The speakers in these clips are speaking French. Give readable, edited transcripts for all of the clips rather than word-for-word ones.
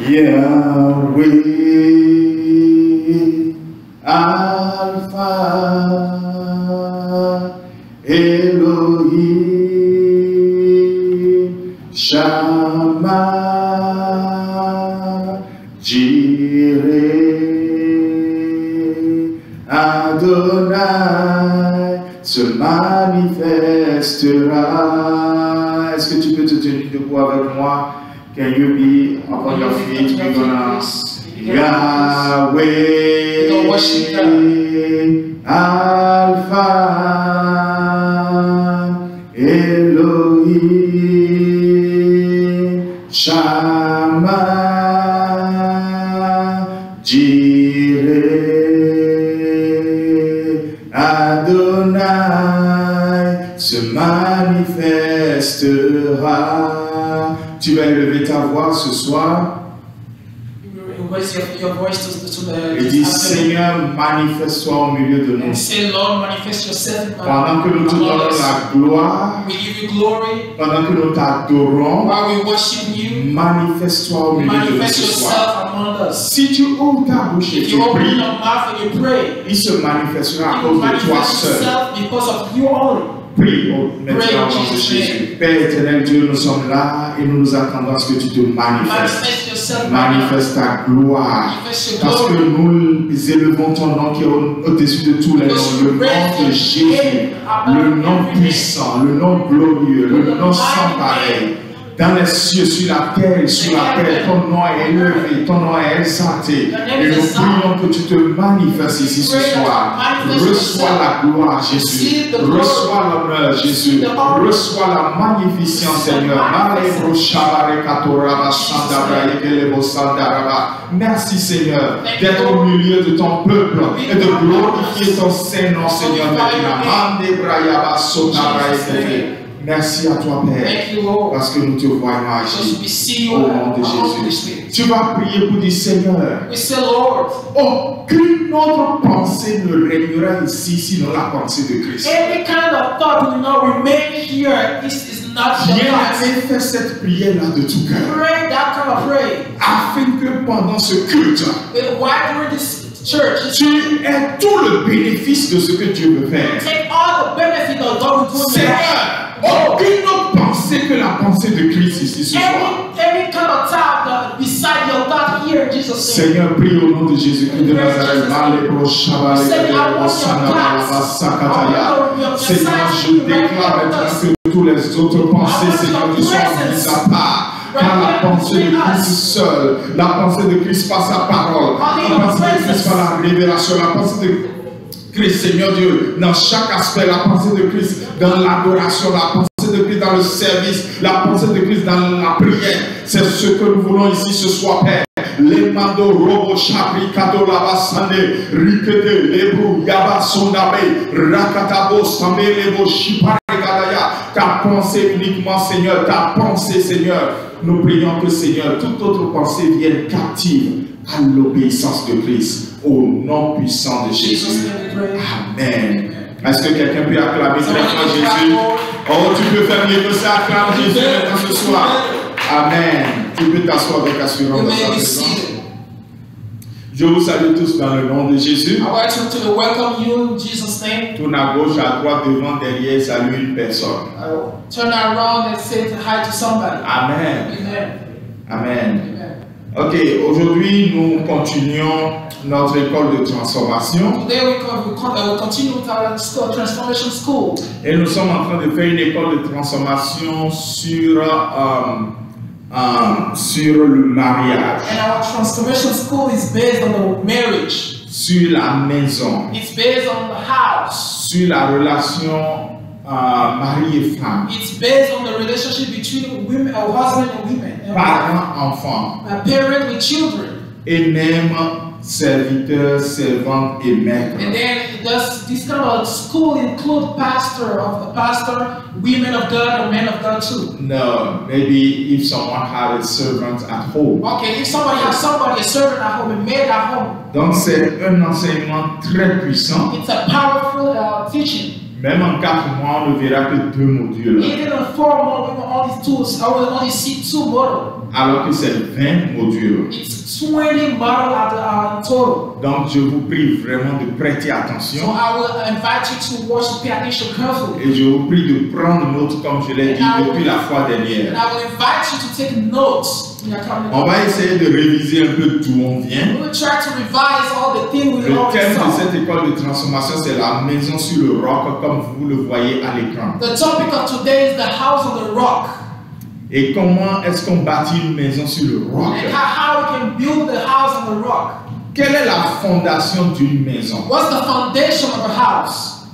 Yahweh, Alpha, Elohim, Shammah, Jireh, Adonai se manifestera. Est-ce que tu peux te tenir debout avec moi? Can you be upon your feet? We're gonna Yahweh, Alpha, Elohim, Shammah, Jireh, Adonai se manifestera. Tu vas élever ta voix ce soir et dis Seigneur, manifeste-toi au milieu de nous. Pendant que nous te donnons la gloire, pendant que nous t'adorons, manifeste-toi au milieu de nous ce soir. Si tu ouvres ta bouche et tu pries, il se manifestera à cause de toi seul. Prie maintenant dans Jésus. Père éternel Dieu, nous sommes là et nous nous attendons à ce que tu te manifestes. Manifeste ta gloire. Parce que nous élevons ton nom qui est au-dessus de tous les noms. Le nom de Jésus, le nom puissant, le nom glorieux, le nom sans pareil. Dans les cieux, sur la terre et sous la terre, ton nom est élevé, ton nom est exalté. Et nous prions que tu te manifestes ici ce soir. Reçois la gloire, Jésus. Reçois l'honneur, Jésus. Reçois la magnificence, Seigneur. Merci, Seigneur, d'être au milieu de ton peuple et de glorifier ton Saint-Nom, Seigneur. Merci à toi, Père, parce que nous te voyons agir au nom de Jésus. Tu vas prier pour dire, Seigneur, aucune autre pensée ne régnera ici sinon la pensée de Christ. Viens faire cette prière-là de tout cœur, afin que pendant ce culte, tu aies tout le bénéfice de ce que Dieu veut faire. Seigneur, aucune autre pensée que la pensée de Christ ici ce soir. Seigneur, prie au nom de Jésus-Christ de Nazareth. Seigneur, je déclare maintenant que toutes les autres pensées, Seigneur, ne soient mises à part. Car la pensée de Christ seule, la pensée de Christ par sa parole, la pensée de Christ par la révélation, la pensée de Christ, Seigneur Dieu, dans chaque aspect, la pensée de Christ dans l'adoration, la pensée de Christ dans le service, la pensée de Christ dans la prière. C'est ce que nous voulons ici ce soir, Père. Les mando robo chapri kato lava sande rikete lebrou yaba sondabe rakatabo sambe lebo shipare gadaya. Ta pensée uniquement, Seigneur, ta pensée, Seigneur. Nous prions que, Seigneur, toute autre pensée vienne captive à l'obéissance de Christ. Au nom puissant de Jésus. Amen. Est-ce que quelqu'un peut acclamer très fort Jésus? Oh, tu peux faire mieux que ça. Acclame Jésus maintenant ce soir. Amen. Tu peux t'asseoir avec assurance dans sa présence. Je vous salue tous dans le nom de Jésus. Tourne à gauche, à droite, devant, derrière, salue une personne. Turn around and say hi to somebody. Amen. Amen. Amen. Ok, aujourd'hui nous continuons notre école de transformation. Today we continue with our transformation school. Et nous sommes en train de faire une école de transformation sur le mariage. And our transformation school is based on the marriage. Sur la maison. It's based on the house. Sur la relation mari et femme. It's based on the relationship between women, husband and women. Parents, enfants. A parent with children. Et même serviteurs, servantes et maîtres. And then this kind of school include pastor, women of God, and men of God too. No, maybe if someone had a servant at home. Okay, if somebody has a servant at home, a maid at home. Donc c'est un enseignement très puissant. It's a powerful teaching. Même en 4 mois, on ne verra que 2 modules. Even in 4 months, we will only see 2 modules. alors que c'est 20 modules. It's 20 modules in total. Donc je vous prie vraiment de prêter So attention I will invite you to watch, pay attention carefully. et je vous prie de prendre note comme je l'ai dit depuis la fois And dernière. I will invite you to take notes when you're coming. On va essayer de réviser un peu d'où on vient. We will try to revise all the things we Le already thème de saw. cette école de transformation, c'est la maison sur le roc, comme vous le voyez à l'écran. The topic of today is the house on the rock. Et comment est-ce qu'on bâtit une maison sur le roc? And how we can build the house on the rock. Quelle est la fondation d'une maison? What's the foundation of a house?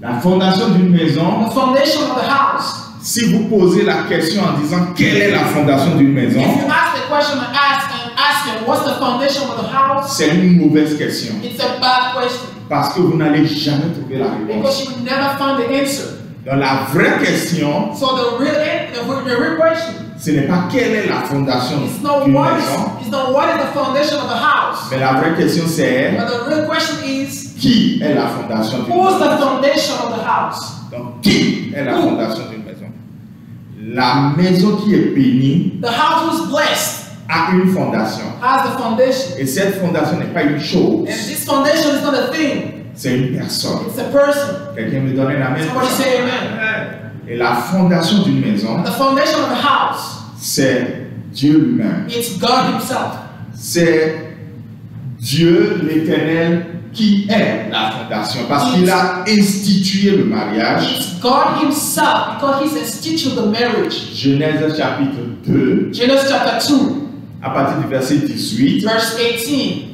La fondation d'une maison, The foundation of the house. si vous posez la question en disant quelle est la fondation d'une maison, If you ask the question and ask him, what's the foundation of the house? c'est une mauvaise question. It's a bad question Parce que vous n'allez jamais trouver la réponse. because you will never find the answer. Donc la vraie question, So the real question ce n'est pas quelle est la fondation is not d'une what maison, is the foundation of the house. mais la vraie question c'est But the real question is, qui est la fondation d'une who's maison. the foundation of the house? Donc qui est la fondation d'une maison? La maison qui est bénie The house who's blessed a une fondation. has the foundation. Et cette fondation n'est pas une chose, And this foundation is not a thing, c'est une personne. it's a person. Quelqu'un me donne la main. Somebody say amen. Et la fondation d'une maison, The foundation of the house, c'est Dieu lui-même. it's God himself. C'est Dieu l'Éternel qui est la fondation. Parce qu'il a institué le mariage. It's God himself because he's instituted the marriage. Genèse chapitre 2, Genesis chapter 2, à partir du verset 18, verse 18.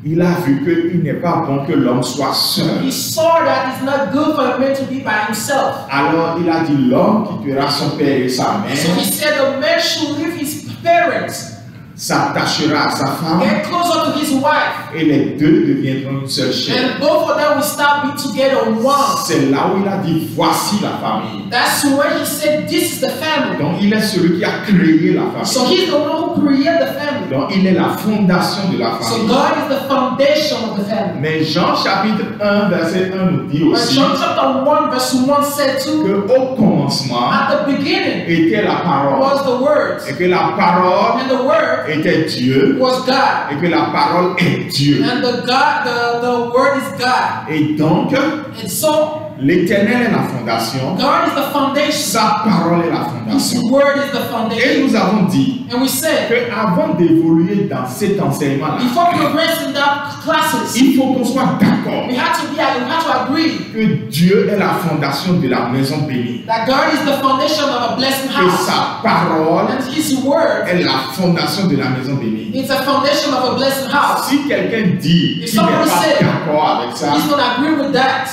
il a vu qu'il n'est pas bon que l'homme soit seul. He saw that it's not good for a man to be by himself. Alors il a dit l'homme quittera son père et sa So he mère, said the man should leave his parents, s'attachera à sa femme get closer to his wife, et les deux deviendront une seule chair. and both of them will start being together one. C'est là où il a dit voici la famille. That's when he said this is the family. Donc il est celui qui a créé la So famille. he's the one who created the family. Donc il est la fondation de la So famille. God is the foundation of the family. Mais Jean chapitre 1 verset 1 nous dit But aussi John chapter 1 verse 1 said too, que au commencement at the beginning était la parole was the word, et que la parole and the word était Dieu was God, et que la parole est Dieu. and the word is God. Et donc And so l'Éternel est la fondation, God is the foundation. sa parole est la His fondation. word is the Et foundation. nous avons dit And we said, que avant d'évoluer dans cet enseignement-là, before progressing down classes, il faut qu'on soit d'accord we have to agree que Dieu est la fondation de la maison bénie. that God is the foundation of a blessed Que house. sa parole And his word est la fondation de la maison bénie. is a foundation of a blessed house. Si quelqu'un dit If qu'il n'est somebody pas said, d'accord avec ça, He's not agree with that,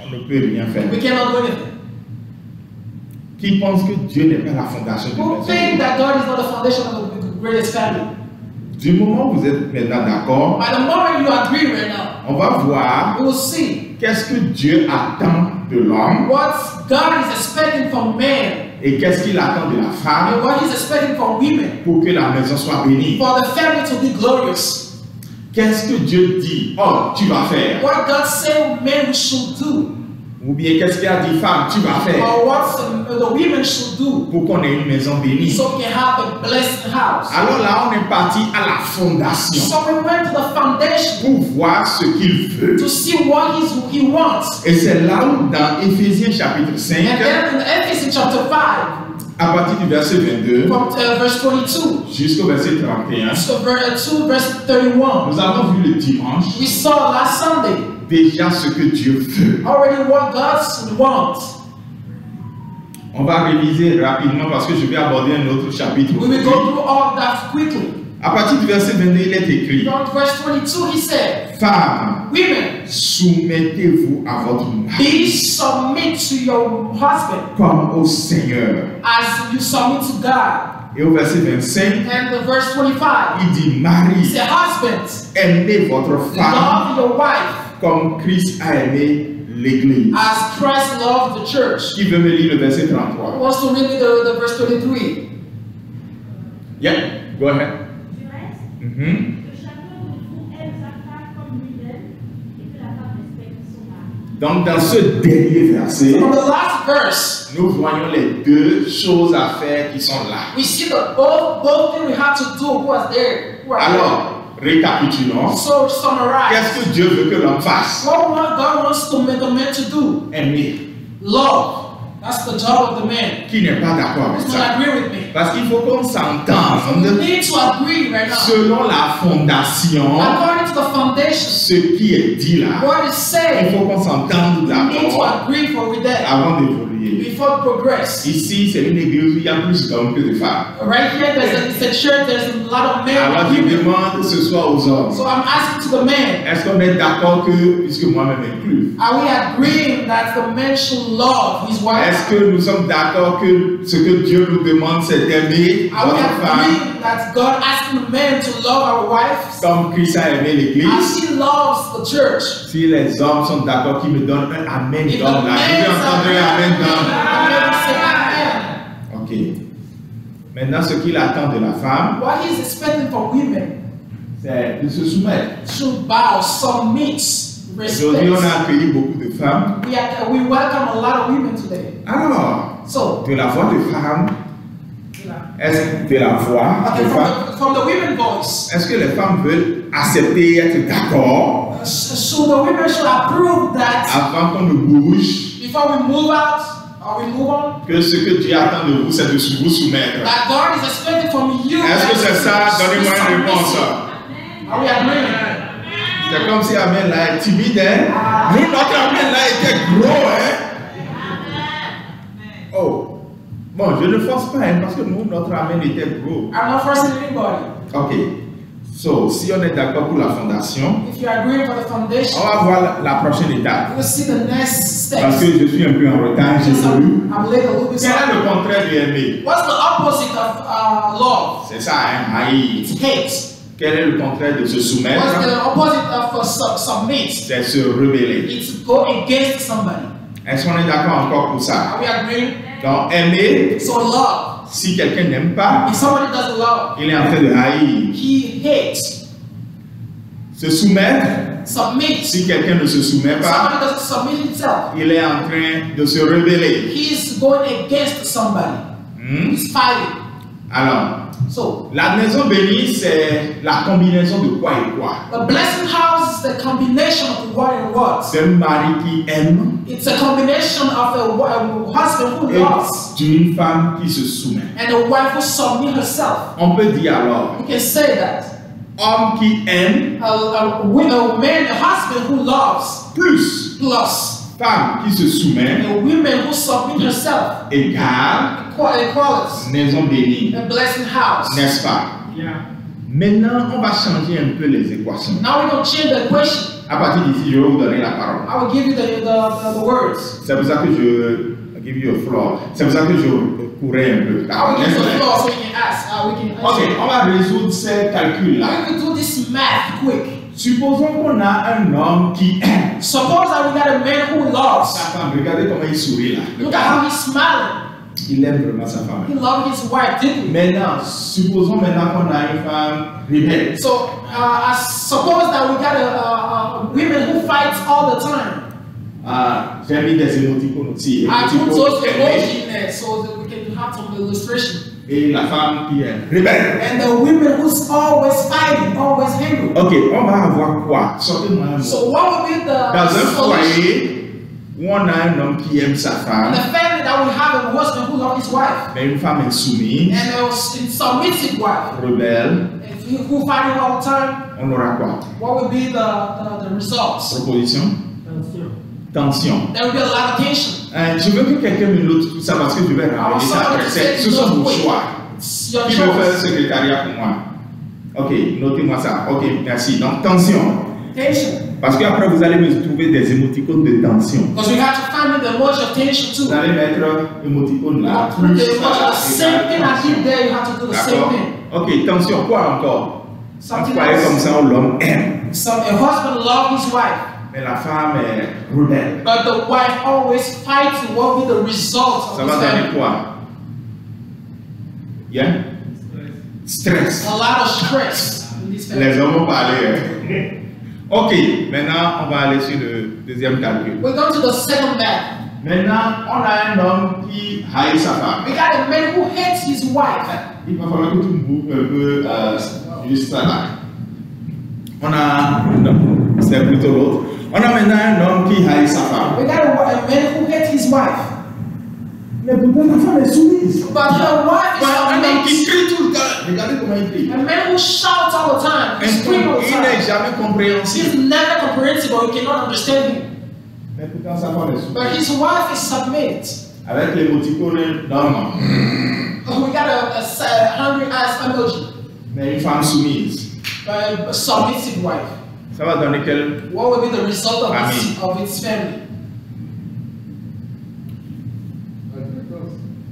on ne peut rien faire. we cannot do anything. Qui pense que Dieu n'est pas la fondation de la Who maison think bénie? that God is not the foundation of the greatest family? Du moment où vous êtes maintenant d'accord, By the moment you agree right now, on va voir you will see qu'est-ce que Dieu attend de l'homme what God is expecting from man et qu'est-ce qu'il attend de la femme and what He's expecting from women pour que la maison soit bénie. for the family to be glorious. Qu'est-ce que Dieu dit? Oh, tu vas faire. What God said men should do, Ou bien qu'est-ce qu'il a dit? Femme, tu vas faire. or what the women should do, Pour qu'on ait une maison bénie. so we can have a blessed house. Alors là, on est parti à la fondation So we went to the foundation pour voir ce qu'il veut. to see what He wants. Et c'est là où dans Éphésiens chapitre 5, And then in Ephesians chapter 5, à partir du verset 22 from verse 22 jusqu'au verset 31, to verse 2, verse 31, nous avons vu le dimanche we saw last Sunday déjà ce que Dieu veut. already what God wants. On va réviser rapidement parce que je vais aborder un autre chapitre. We will go through all that quickly. À partir du verset 22, il est écrit: From verse 22, he said, Femmes, women, soumettez-vous à votre mari be submit to your husband comme au Seigneur. as you submit to God. Et au verset 25, And the verse 25, il dit: he Marie, said, husbands, aimez votre femme love your wife comme Christ a aimé l'Église. as Christ loved the church. Qui veut me lire le verset Who 33? wants to read me the verse 23? Yeah, go ahead. Du reste, Mhm. que chacun de vous aime sa femme comme lui-même et que la femme respecte son mari. Donc dans ce dernier verset, From the last verse, nous voyons les deux choses à faire qui sont là. we see that both things we have to do was there. Who are Alors, récapitulons. there. So summarize. Qu'est-ce que Dieu veut que l'homme fasse? What God wants to make a man to do? Aimer. Love. That's the job of the man. Qui n'est pas d'accord avec Who's ça? not agree with me? Parce qu'il faut qu'on So we s'entende need to agree right now. selon la fondation, According to the foundation, ce qui est dit là. what is Il said, faut qu'on s'entende we need to d'abord agree for with that avant d'évoluer. before progress. Ici, c'est une église où il y a plus d'hommes que de femmes. Right here, it's a church. There's a lot of men Alors, and je women. demande ce soir aux hommes, So I'm asking to the men, est-ce qu'on est d'accord que, puisque moi-même inclus, are we agreeing that the man should love his wife? est-ce que nous sommes d'accord que ce que Dieu nous demande, c'est d'aimer Are we notre femme agreeing that God asking the man to love our wives comme Christ a aimé as l'église? he loves the church? Si les hommes sont d'accord, qu'ils me donnent un amen If the d'homme là. Je men vais entendre un amen d'homme. say amen. Ok. Maintenant, ce qu'il attend de la femme, What he's expecting from women c'est de se soumettre. should bow, submit, Aujourd'hui, on respect. a accueilli beaucoup de femmes. We welcome a lot of women today. Alors, So, de la voix de femme, est-ce que de la voix okay, de femme, from the women voice, est-ce que les femmes veulent accepter, être d'accord so the women should approve that avant qu'on ne bouge, before we move out or we move on, que ce que Dieu attend de vous, c'est de vous soumettre. that God is expecting from you. Est-ce que c'est ça? Donnez-moi une réponse. Are we agreeing? C'est comme si Amen là est timide, hein? Nous, notre Amen là était gros, hein? Oh. Bon, je ne force pas, hein, parce que nous, notre Amen était gros. I'm not forcing anybody. Ok. So, si on est d'accord pour la fondation, If you agree for the foundation, on va voir la prochaine étape. we'll see the next Parce steps. que je suis un peu en retard, j'ai Because voulu. I'm late a little bit. Quel est le contraire de aimer? What's the opposite of love? C'est ça, hein, haïr. It's hate. Quel est le contraire de se What's soumettre? the opposite of submit? C'est se rebeller. It's go against somebody. Est-ce qu'on est d'accord encore pour ça? Are we agreeing? Donc, aimer, So love. si quelqu'un n'aime pas, If somebody doesn't love, il est en train de haïr. he hates. Se soumettre, Submit. si quelqu'un ne se soumet pas, Somebody doesn't submit himself. il est en train de se rebeller. He's going against somebody. He's fighting. Alors, So la maison bénie, c'est la combinaison de quoi et quoi? the blessing house is the combination of what and what. D'un mari qui aime It's a combination of a husband who et loves d'une femme qui se soumet. and a wife who submits herself. On peut dire alors, You can say that. homme qui aime A man, a husband who loves, plus plus femme qui se soumet a woman who submits herself. égale Equality. maison bénie, A blessing house. n'est-ce pas? Maintenant, on va changer un peu les équations. Now we're going to change the equation. À partir d'ici, je vais vous donner la parole. I will give you the words. C'est pour ça que je give you a floor. C'est pour ça que je courais un peu. I will give you the floor so we can ask. We can Ok, answer. on va résoudre ces calculs-là. We will do this math quick. Supposons qu'on a un homme qui aime Suppose that we got a man who sa loves. femme. Regardez comment il sourit là. Look at how he's smiling. Il aime vraiment sa femme. He loves his wife deeply. Maintenant, supposons maintenant qu'on a une femme rebelle. So, suppose that we got a women who fights all the time. J'ai mis des émoticônes aussi. I put Émoticônes those aimés. emoji in there so that we can have some illustration. Et la femme qui est rebelle. And the women who's always fighting, always angry. Ok, on va avoir quoi? Sortez-moi un mot. So what would be the Dans un solution? foyer où on a un homme qui aime sa In femme, the family that we have a husband who loves his wife mais une femme insoumise, and a submissive wife, rebelle, who fighting all the time, on aura quoi? what would be the results? Proposition? Tension. There will be a lot of tension. Je veux que quelqu'un me note tout ça parce que je vais ramener ça après. Ce sont vos choix. It's your Qui veut faire le choice. secrétariat pour moi? Ok, notez-moi ça. Ok, merci. Donc, tension. Tension. Parce qu'après, vous allez me trouver des émoticônes de tension. Because we have to find the emotion of tension too. Vous allez mettre émoticône là. The same thing I did there, you have to do the same D'accord? thing. Ok, tension. Quoi encore? On Something croyait comme else. ça, l'homme aime. A husband loves his wife, Mais la femme est rebelle. but the wife always fights. What will be the result Ça of va this donner family? quoi? Yeah? Stress. A lot of stress in this family. Les hommes ont parlé. Hein? Ok, maintenant on va aller sur le deuxième calcul. We go to the second method. Maintenant, on a un homme qui haït sa femme. We got a man who hates his wife. Il va falloir que tu me bouges un peu juste ça là. On a, non, c'est plutôt l'autre. On a maintenant un homme qui haït sa femme. We got a man who hates his wife. Mais pourtant la femme est soumise. But her wife is Un homme qui submissive. crie tout le temps. Regardez comment il crie. A man who shouts all the time. He screams all the Il n'est time. jamais compréhensible. He's never comprehensible. You cannot understand him. Mais pourtant sa femme est soumise. But his wife is submit. Avec l'émoticône normalement. We got a hungry ass emoji. Mais une femme soumise. A submissive wife. Ça va donner quel? What will be the result of Amen. its family?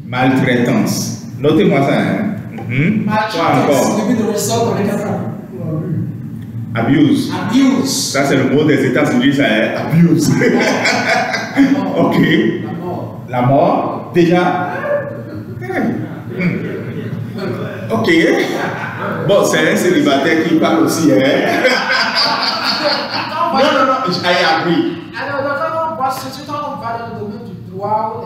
Maltraitance. Notez-moi ça. Hein? Quoi Maltraitance encore? will be the result of it. Abuse. Abuse. Ça, c'est le mot des États-Unis, ça est abuse. Ok. La mort. La mort, déjà. Ok. Bon, c'est un célibataire qui parle aussi. Hein? Non, I agree. Alors, si tu on va dans le domaine du droit,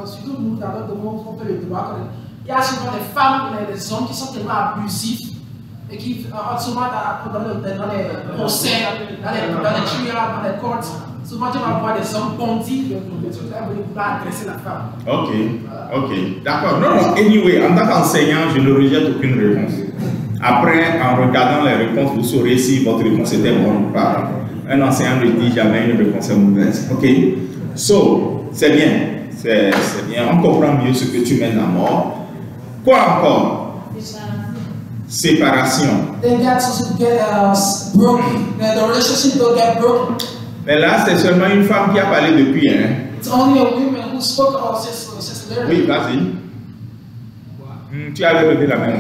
surtout nous, dans le domaine où on fait le droit, il y a souvent des femmes et des hommes qui sont tellement abusifs et qui, souvent dans les procès, dans les tribunaux, dans les courts, souvent tu vas voir des hommes bandits pour agresser la femme. Ok, d'accord. Non, anyway, en tant qu'enseignant, je ne rejette aucune réponse. Après, en regardant les réponses, vous saurez si votre réponse était bonne ou pas. Un enseignant ne dit jamais une réponse est mauvaise. Ok? So, c'est bien. C'est bien. On comprend mieux ce que tu mènes à mort. Quoi encore? Séparation. Then that's to get broken. The relationship will get broken. Mais là, c'est seulement une femme qui a parlé depuis. Hein? It's only a woman who spoke about since Oui, vas-y. Tu avais levé la main.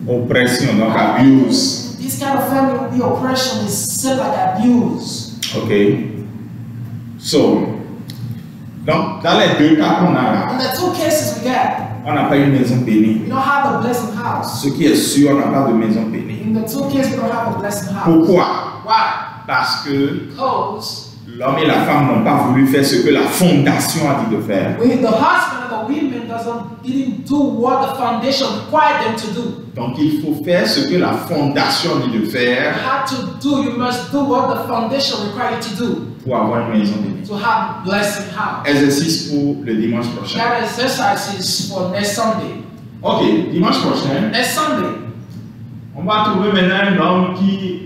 Oppression, donc abuse. This kind of family oppression is set like abuse. Ok. So, donc, dans les deux cas qu'on a là, In the two cases we got, on n'a pas une maison bénie. we don't have a blessing house. Ce qui est sûr, on n'a pas de maison bénie. In the two cases we don't have a blessing house. Pourquoi? Why? Parce que Because l'homme et la femme n'ont pas voulu faire ce que la fondation a dit de faire. the husband and the women didn't do what the foundation required them to do. Donc, il faut faire ce que la fondation dit de faire You must do what the foundation required you to do pour avoir une maison bénie. to have blessing house. Exercice pour le dimanche prochain. That exercise is for next Sunday. Ok, dimanche prochain, Next Sunday, on va trouver maintenant un homme qui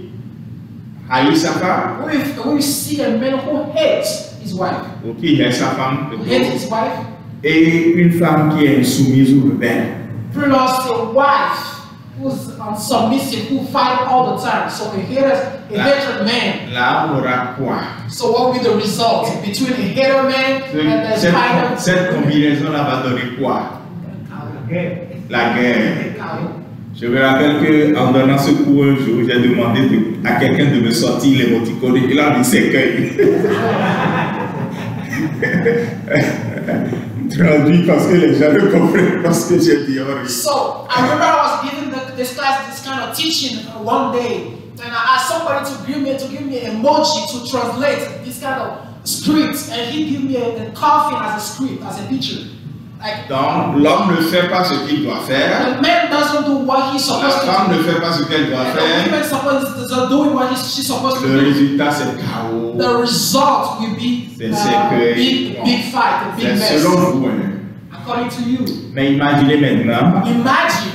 haït sa femme we see a man who hates his wife. ou qui hait sa femme Who hates his wife. et une femme qui est insoumise ou rebelle. Plus a wife who's submissive, who fight all the time. So a hatred man. Là, on aura quoi? So what will be the result between a hater man and the fighter? Cette combinaison-là va donner quoi? La guerre. Je me rappelle qu'en donnant ce cours un jour, j'ai demandé à quelqu'un de me sortir l'émoticône et il a dit s'écueille. Traduit parce que les gens ne comprennent pas ce que j'ai dit. So I remember I was giving this class this kind of teaching one day, and I asked somebody to give me an emoji to translate this kind of script, and he gave me a coughing as a script, as a picture. Like, donc l'homme ne fait pas ce qu'il doit faire. The man doesn't do what he's La supposed to do. femme ne fait pas ce qu'elle doit faire. The woman isn't doing what she's supposed to Le do. résultat c'est chaos. The result will be big fight, a big mess. Selon vous, hein. According to you. Mais imaginez maintenant Imagine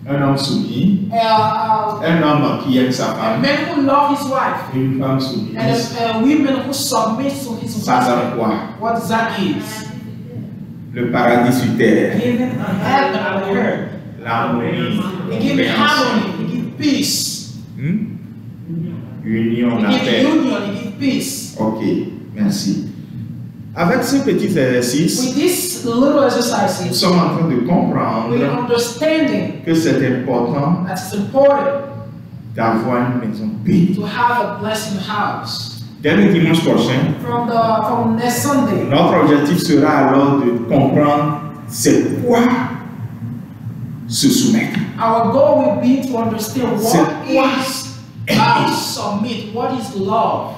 un homme soumis, un homme qui aime sa a femme, man who loves his wife, et une femme soumise. and a woman who submits to his Ça husband. donne quoi? What does that mean? Le paradis sur terre, Giving a heaven on the earth. l'harmonie, He gives harmony. He gives peace. union, He la gives paix. union. He gives peace. Ok, merci. Avec ces petits exercices, With these little nous exercises, sommes en train de we're comprendre understanding que c'est important that it's important d'avoir une maison bénie. to have a blessing house. Dès le dimanche prochain, From next Sunday, notre objectif sera alors de comprendre c'est quoi se soumettre. Our goal will be to understand C'est what quoi is aimer. submit, what is love.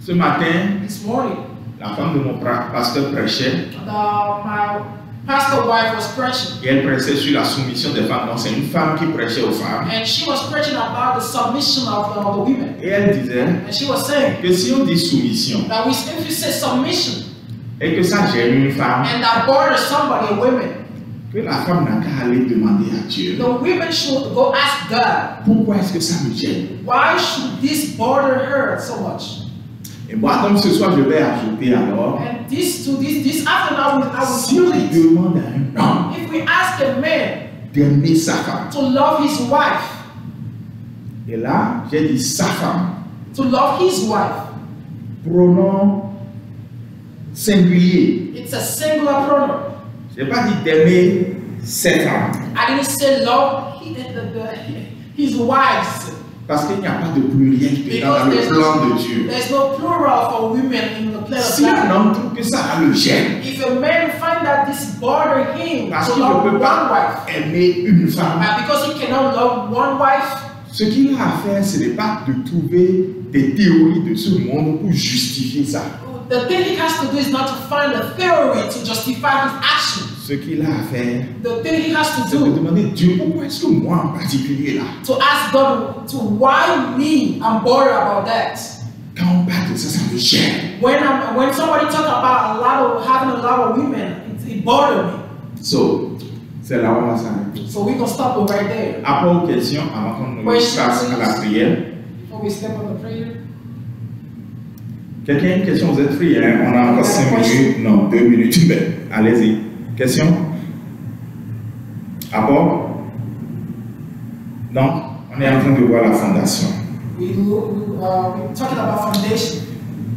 Ce matin, This morning, la femme de mon pasteur prêchait my pastor wife was preaching, et elle prêchait sur la soumission des femmes. Donc c'est une femme qui prêchait aux femmes. and she was preaching about the submission of the women. Et elle disait And she was saying que si on dit soumission that if you say submission et que ça gêne une femme, and that borders somebody, a woman, que la femme n'a qu'à aller demander à Dieu. the women should go ask God, Pourquoi est-ce que ça me gêne? why should this bother her so much? Et moi, donc ce soir, je vais ajouter alors, And this afternoon, I will si on do it. demande à un homme If we ask a man d'aimer sa femme, to love his wife, et là, j'ai dit sa femme, to love his wife, pronom singulier. it's a singular pronoun. Je n'ai pas dit d'aimer cette femme, I didn't say love his wives, parce qu'il n'y a pas de pluriel dans le plan de Dieu. there's no plural for women in the plan of Si un God. homme trouve que ça le gêne, If a man find that this bother him parce to qu'il love ne peut one pas wife, aimer une femme, and because he cannot love one wife, ce qu'il a à faire, ce n'est pas de trouver des théories de ce monde pour justifier ça. the thing he has to do is not to find a theory to justify his action. Ce qu'il a à faire, The thing he has to c'est de do demander Dieu, pourquoi est-ce que moi en particulier là, to ask God to why me, I'm bothered about that. quand on parle de ça, ça me gêne. When somebody talk about having a lot of women, it bothered me. So, c'est là où on va s'arrêter. So we can stop it right there. Après aux questions, avant qu'on nous passe à la prière. Before we step on the prayer. Quelqu'un a une question, vous êtes free, hein? On a encore 5 minutes, non, 2 minutes, mais allez-y. Question? Rapport? Donc, on est en train de voir la fondation. We're talking about foundation.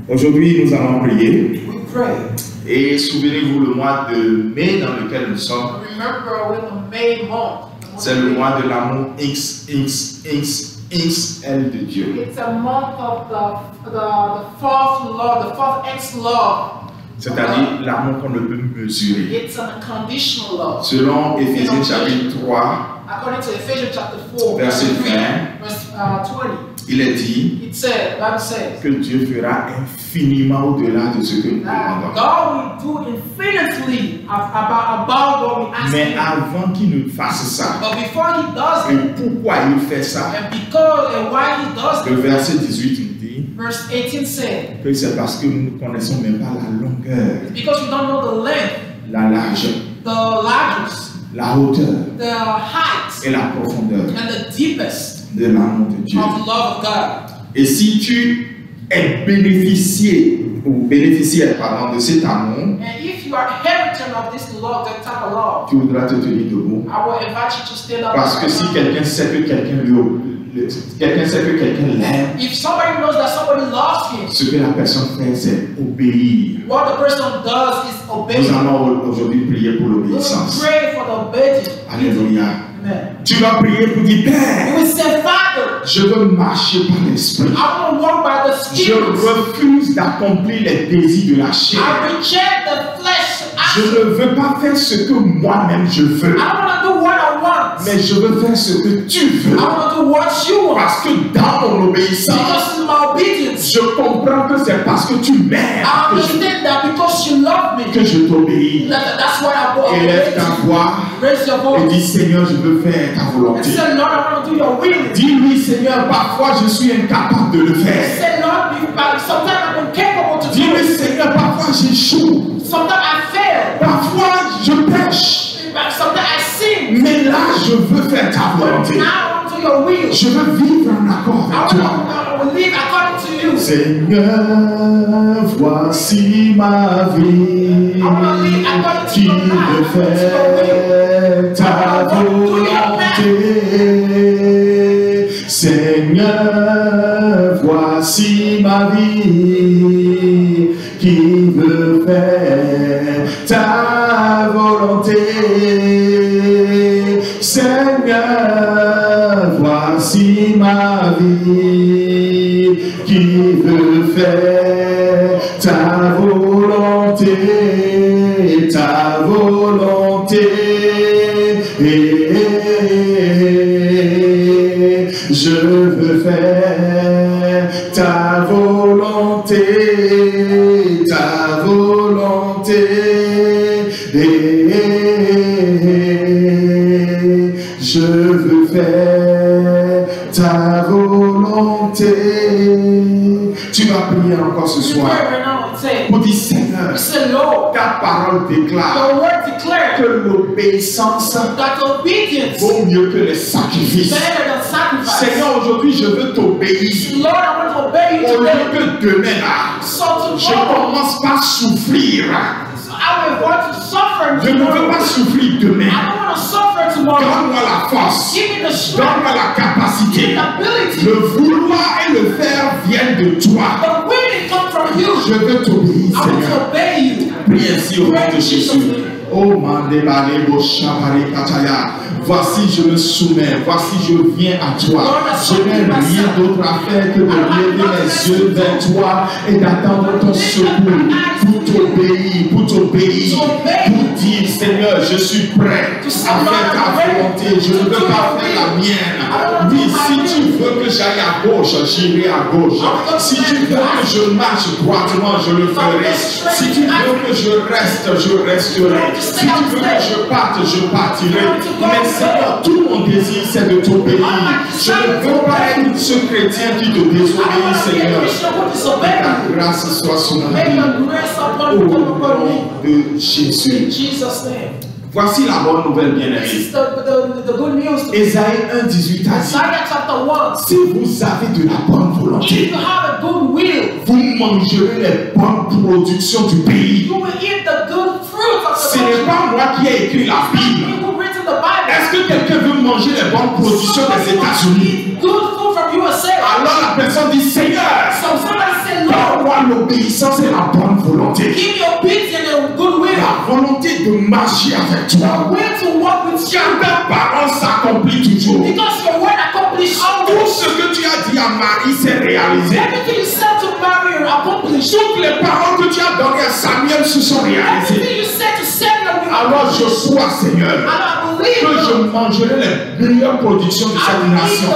Aujourd'hui, nous allons prier. We pray. Et souvenez-vous le mois de mai dans lequel nous sommes. Remember when the May month. C'est le mois de l'amour XL de Dieu. It's a month of the fourth love, the fourth X love. C'est-à-dire l'amour qu'on ne peut mesurer. It's an unconditional love. Selon Éphésiens chapitre 3, According to Ephesians chapter 4, verset 20, verse 20, il est dit it said, Bible says, que Dieu fera infiniment au-delà de ce que nous that demandons. God will do infinitely above what we ask Mais Him. avant qu'il ne fasse ça, But before He does et it, pourquoi il fait ça, and because and why He does le it, verset 18 nous dit verse 18 said, que c'est parce que nous ne connaissons même pas la longueur, it's because we don't know the length, la largeur, the largest, la hauteur the height, et la profondeur and the deepest de l'amour de Dieu. of the love of God. Et si tu es bénéficiaire de cet amour, And if you are inheritor of this love, that type of love, tu voudras te tenir debout. I will invite you to stand up. Parce que si quelqu'un sait que quelqu'un l'aime, If somebody knows that somebody loves him, ce que la personne fait, c'est obéir. what the person does is obey. Nous allons aujourd'hui prier pour We will l'obéissance. pray for the obedience. Alléluia. Amen. Tu vas prier pour dire, You Père, will say, Father, je veux marcher par l'esprit. I want to walk by the Je Spirit. refuse d'accomplir les désirs de la chair. I reject the flesh Je action. ne veux pas faire ce que moi-même je veux, I don't want to do what I want. mais je veux faire ce que tu veux. I want to do what you want. Parce que dans mon obéissance, Because in my obedience, je comprends que c'est parce que tu m'aimes I understand that because you love me, que je t'obéis. that's why I Élève ta obey. voix Raise your et voice. dis, Seigneur, je veux faire ta And volonté. say, Lord, I want to do your will. Dis-lui, Seigneur, parfois je suis incapable de le faire. Say, Lord, sometimes I'm incapable to do Dis-lui, it. Seigneur, parfois j'échoue. Sometimes I fail. Parfois je pêche. Sometimes I sin. Mais là, je veux faire ta volonté. Now I want to do your will. Je veux vivre en accord avec toi. I will live according to you. Seigneur, voici ma vie qui veut faire ta volonté. Seigneur, voici ma vie qui veut faire ta volonté. Seigneur, voici ma vie qui veut faire ta volonté, ta volonté. Je veux faire ta volonté, ta volonté. Je veux faire ta volonté. Tu vas prier encore ce soir pour dire Seigneur, ta parole déclare que l'obéissance vaut mieux que les sacrifices. Seigneur, aujourd'hui je veux t'obéir. Au lieu que demain là, je commence par souffrir. Je ne veux pas souffrir demain. Donne-moi la force. Donne-moi la capacité. Le vouloir et le faire viennent de toi. Je veux t'obéir, Seigneur. Prie ainsi au nom de Jésus. Oh, Mandebale Boshabari Kataya. Voici, je me soumets. Voici, je viens à toi. Je n'ai rien d'autre à faire que de lever les yeux vers toi et d'attendre ton secours pour t'obéir, pour dire, Seigneur, je suis prêt à faire ta volonté. Je ne veux pas faire la mienne. Oui, si tu veux que j'aille à gauche, j'irai à gauche. Si tu veux que je marche droitement, je le ferai. Si tu veux que je reste, je resterai. Si tu veux que je parte, je partirai. Mais Seigneur, tout mon désir, c'est de t'obéir. Je ne veux pas être ce chrétien qui te désobéit, Seigneur. Que ta grâce soit sur ma vie. Au nom de Jésus. Voici la bonne nouvelle, bien-aimée. Ésaïe 1, 18 a dit, si vous avez de la bonne volonté, vous mangerez les bonnes productions du pays. Ce n'est pas moi qui ai écrit la Bible. Est-ce que quelqu'un veut manger les bonnes productions des États-Unis? Alors la personne dit, Seigneur, donne-moi l'obéissance et la bonne volonté. La volonté de marcher avec toi. Car ta parole s'accomplit toujours. Tout ce que tu as dit à Marie s'est réalisé. Toutes les paroles que tu as données à Samuel se sont réalisées. Alors je crois, Seigneur, que je mangerai les meilleures productions de cette nation.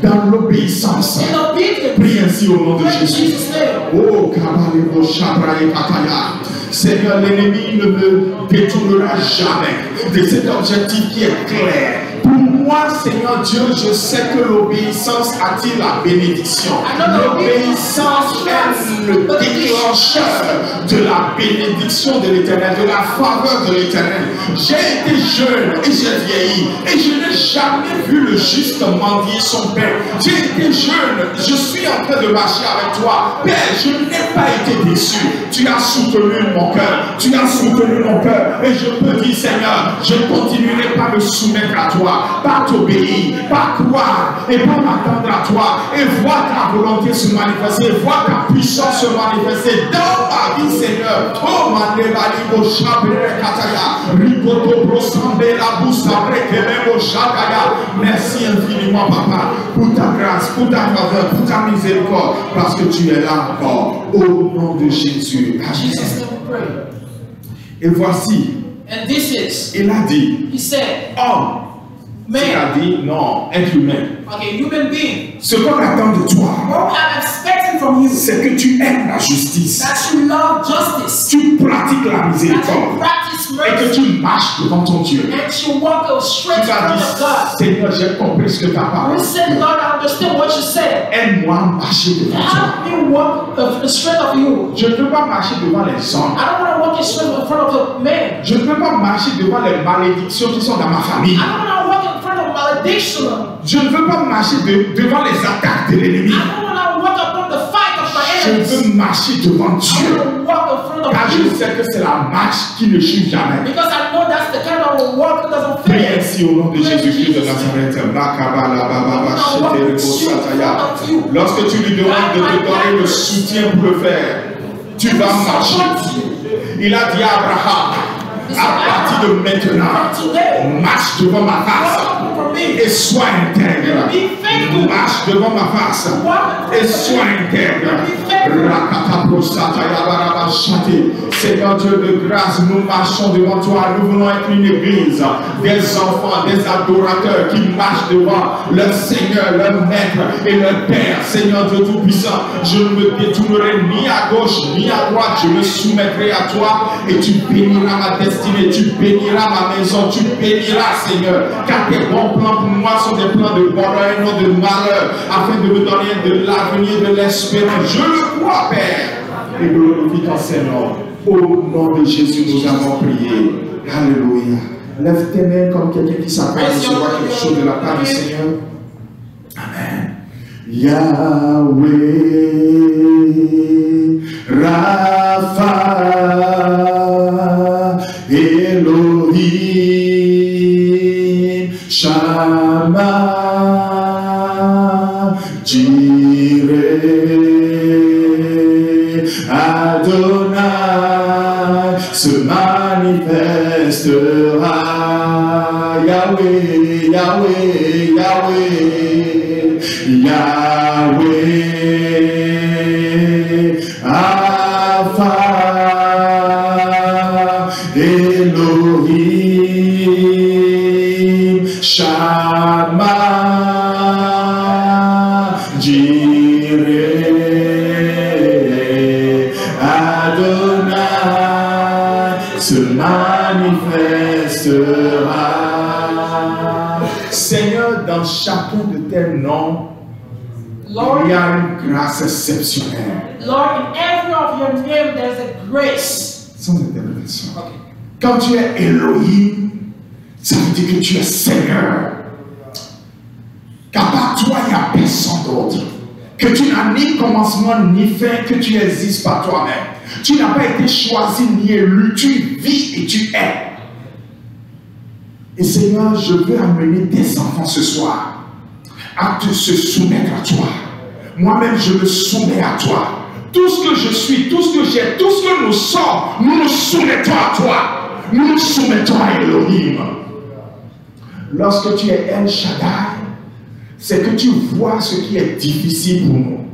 Dans l'obéissance. Prie ainsi au nom de Jésus. Oh, Kabalebo Shabrae Kataya. Seigneur, l'ennemi ne me détournera jamais de cet objectif qui est clair. Pour moi, Seigneur Dieu, je sais que l'obéissance attire la bénédiction. L'obéissance est le déclencheur de la bénédiction de l'Éternel, de la faveur de l'Éternel. J'ai été jeune et j'ai vieilli et je n'ai jamais vu le juste mendier son pain. J'ai été jeune, je suis en train de marcher avec toi. Père, je n'ai pas été déçu. Tu as soutenu mon cœur, tu as soutenu mon cœur et je peux dire, Seigneur, je continuerai pas me soumettre à toi. Pas t'obéir, pas croire et pas m'attendre à toi et voir ta volonté se manifester, voir ta puissance se manifester dans ma vie, Seigneur. Oh, ma nevali Shabere Kataya, Rigoto Brosambe la Boussabre Kememo Shakaya. Merci infiniment, Papa, pour ta grâce, pour ta faveur, pour ta miséricorde, parce que tu es là encore. Au nom de Jésus. Amen. Et voici, il a dit, homme. Il a dit non, être humain. Okay, human being. Ce qu'on attend de toi, what I'm expecting from you, c'est que tu aimes la justice. That you love justice. Tu pratiques la miséricorde. Et que tu marches devant ton Dieu. And you walk straight tu vas dire, Seigneur, j'ai compris ce que ta parole. You said, Lord, I understand what you said. Aide-moi à marcher devant toi. Help me walk straight of you. Je ne veux pas marcher devant les hommes. I don't want to walk straight in front of the men. Je ne veux pas marcher devant les malédictions qui sont dans ma famille. I don't want to walk in front of malediction. Je ne veux pas marcher devant les attaques de l'ennemi. Je veux marcher devant Dieu. Car je sais que c'est la marche qui ne chute jamais. Prie ainsi au nom de Jésus-Christ de Nazareth. Lorsque tu lui demandes de te donner le soutien pour le faire, tu vas marcher. Il a dit à Abraham, À partir de maintenant, marche devant ma face et sois intègre. Marche devant ma face et sois intègre. Seigneur Dieu de grâce, nous marchons devant toi. Nous voulons être une église, des enfants, des adorateurs qui marchent devant leur Seigneur, leur Maître et leur Père. Seigneur Dieu Tout-Puissant, je ne me détournerai ni à gauche ni à droite. Je me soumettrai à toi et tu béniras ma destinée, tu béniras ma maison, tu béniras, Seigneur, car tes bons plans pour moi sont des plans de bonheur et non de malheur, afin de me donner de l'avenir, de l'espérance. Je le crois, Père, et glorifie ton Seigneur. Au nom de Jésus, nous avons prié. Alléluia. Lève tes mains comme quelqu'un qui s'apprête à recevoir quelque chose de la part du Seigneur. Amen. Yahweh, Rapha, Elohim, Shammah, Jireh, Adonai, se manifestera. Yahweh, Yahweh, Yahweh, Yahweh, Alpha, Elohim, Shammah, Jireh, Adonai, se manifestera. Seigneur, dans chacun de tes noms, Lord, il y a une grâce exceptionnelle. Lord, in every of your name, there's a grace. Sans interprétation. Okay. Quand tu es Elohim, ça veut dire que tu es Seigneur. Car par toi, il n'y a personne d'autre. Que tu n'as ni commencement ni fin, que tu existes par toi-même. Tu n'as pas été choisi ni élu, tu vis et tu es. Et Seigneur, je veux amener tes enfants ce soir à se soumettre à toi. Moi-même, je me soumets à toi. Tout ce que je suis, tout ce que j'ai, tout ce que nous sommes, nous nous soumettons à toi. Nous nous soumettons à Elohim. Lorsque tu es El Shaddai, c'est que tu vois ce qui est difficile pour nous.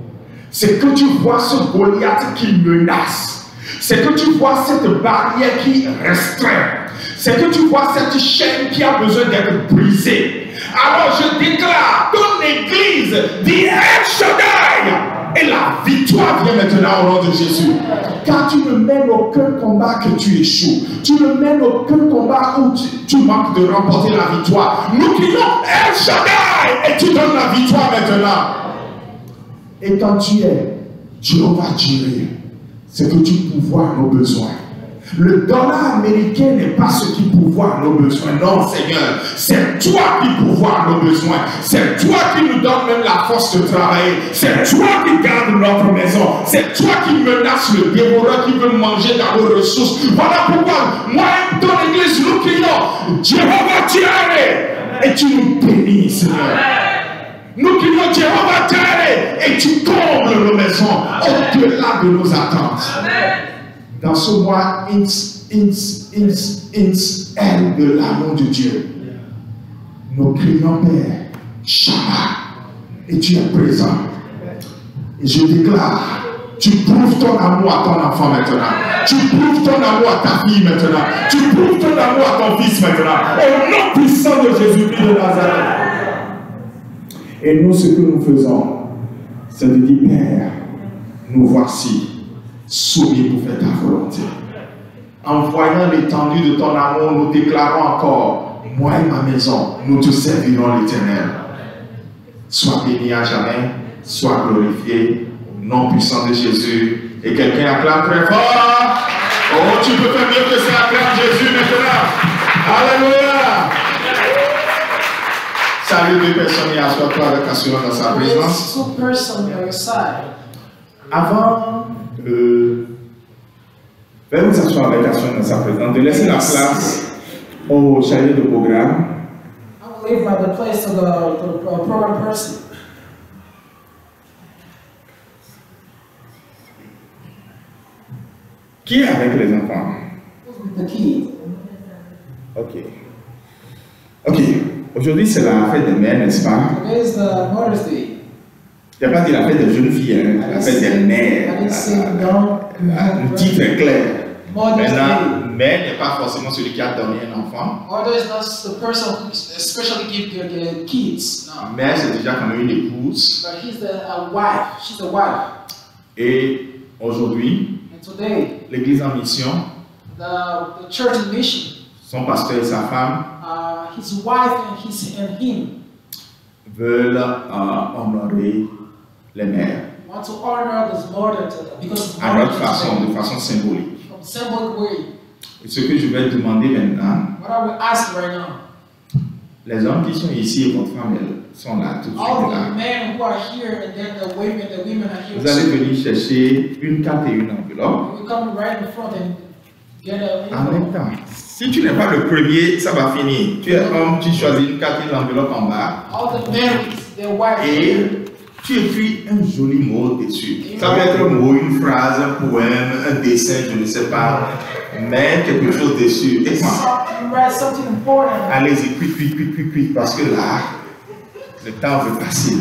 C'est que tu vois ce Goliath qui menace. C'est que tu vois cette barrière qui restreint. C'est que tu vois cette chaîne qui a besoin d'être brisée. Alors je déclare, ton église dit El Shaddai. Et la victoire vient maintenant au nom de Jésus. Car tu ne mènes aucun combat que tu échoues. Tu ne mènes aucun combat où tu manques de remporter la victoire. Nous crions El Shaddai et tu donnes la victoire maintenant. Et quand tu es Jéhovah Jireh, c'est que tu pourvois nos besoins. Le dollar américain n'est pas ce qui pourvoit nos besoins. Non, Seigneur, c'est toi qui pourvois nos besoins. C'est toi qui nous donne même la force de travailler. C'est toi qui garde notre maison. C'est toi qui menace le dévoreur qui veut manger dans nos ressources. Voilà pourquoi, moi et ton église, nous crions Jéhovah Jireh et tu nous bénis, Seigneur. Nous crions Jéhovah Jireh et tu combles nos maisons au-delà de nos attentes. Dans ce mois, elle de l'amour de Dieu. Nous crions Père, Shammah, et tu es présent. Et je déclare, tu prouves ton amour à ton enfant maintenant. Tu prouves ton amour à ta fille maintenant. Tu prouves ton amour à ton fils maintenant. Au nom puissant de Jésus-Christ de Nazareth. Et nous, ce que nous faisons, c'est de dire, Père, nous voici. Soumis pour faire ta volonté. En voyant l'étendue de ton amour, nous déclarons encore, moi et ma maison, nous te servirons l'Éternel. Sois béni à jamais, sois glorifié, au nom puissant de Jésus. Et quelqu'un acclame très fort. Oh, tu peux faire mieux que ça, acclame Jésus maintenant. Alléluia. Salut deux personnes et assois-toi avec assurance dans sa présence. Avant venez vous asseoir avec assurance dans sa présence, de laisser la place au chargé de programme. I will leave by the place to the program person. Qui est avec les enfants? The key. Ok. Ok. Aujourd'hui, c'est la fête des mères, n'est-ce pas? Today is the Mother's Day. Je n'ai pas dit la fête des jeunes filles, hein, la fête des mères. Le titre est clair. Maintenant, mère n'est pas forcément celui qui a donné un enfant. Mother is not the person who especially give their kids. No. Mère, c'est déjà quand même une épouse. But he's a wife. She's a wife. Et aujourd'hui, l'église en mission, the church in mission, son pasteur et sa femme, his wife and him, veulent honorer les mères. Want to honor this mother because à notre façon, de façon symbolique. Symbolic way. Et ce que je vais demander maintenant, what I will ask right now, les hommes qui sont ici et votre femme, elles sont là tout de suite all là. the men who are here and then the women are here. Vous allez venir chercher une carte et une enveloppe. We come right in front and get a en même temps. Si tu n'es pas le premier, ça va finir. Tu es homme, tu choisis une carte et l'enveloppe en bas. All the men, their wives. Et tu écris un joli mot dessus. Ça peut être un mot, une phrase, un poème, un dessin, je ne sais pas. Mais quelque chose dessus. Et moi, allez-y, quick, parce que là, le temps veut passer.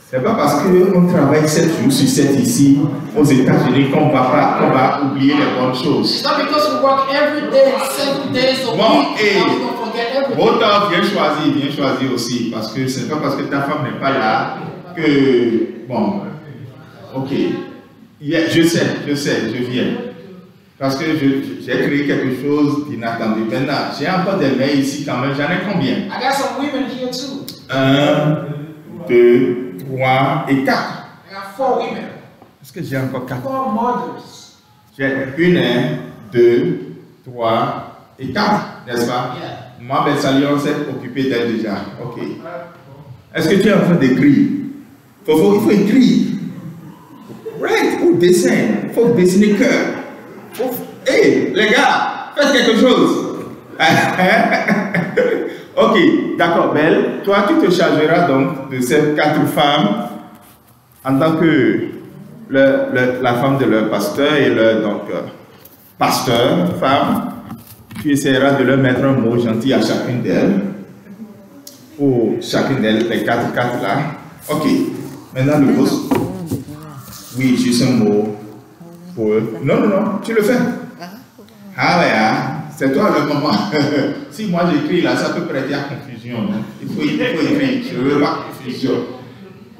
C'est pas parce qu'on travaille 7 jours sur 7 ici, aux États-Unis, qu'on va oublier les bonnes choses. It's not because we work every day, 7 days a week, et we don't forget everything. Autant bien choisir aussi, parce que c'est pas parce que ta femme n'est pas là que, bon, ok, je sais, je viens. Parce que j'ai créé quelque chose d'inattendu. Maintenant, j'ai encore des mères ici quand même, j'en ai combien? I got some women here too. 1, 2, 3 et 4. I got 4 women. Est-ce que j'ai encore 4? 4 mothers. J'ai 1, 2, 3 et 4, n'est-ce pas? Yeah. Moi, ben, Salion s'est occupé d'elle déjà. Ok. Est-ce que tu es en train d'écrire? Il faut écrire. Right, ou dessin. Il faut dessiner cœur. Hey, les gars, faites quelque chose. Ok, d'accord, Belle. Toi, tu te chargeras donc de ces 4 femmes en tant que la femme de leur pasteur et leur pasteur, femme. Tu essaieras de leur mettre un mot gentil à chacune d'elles. Pour chacune d'elles, les 4 cartes là. Ok, maintenant le boss. Oui, juste un mot pour eux. Non, tu le fais. Ah ouais, c'est toi le moment. Si moi j'écris là, ça peut prêter à confusion. Hein? Il faut écrire. Je veux pas confusion.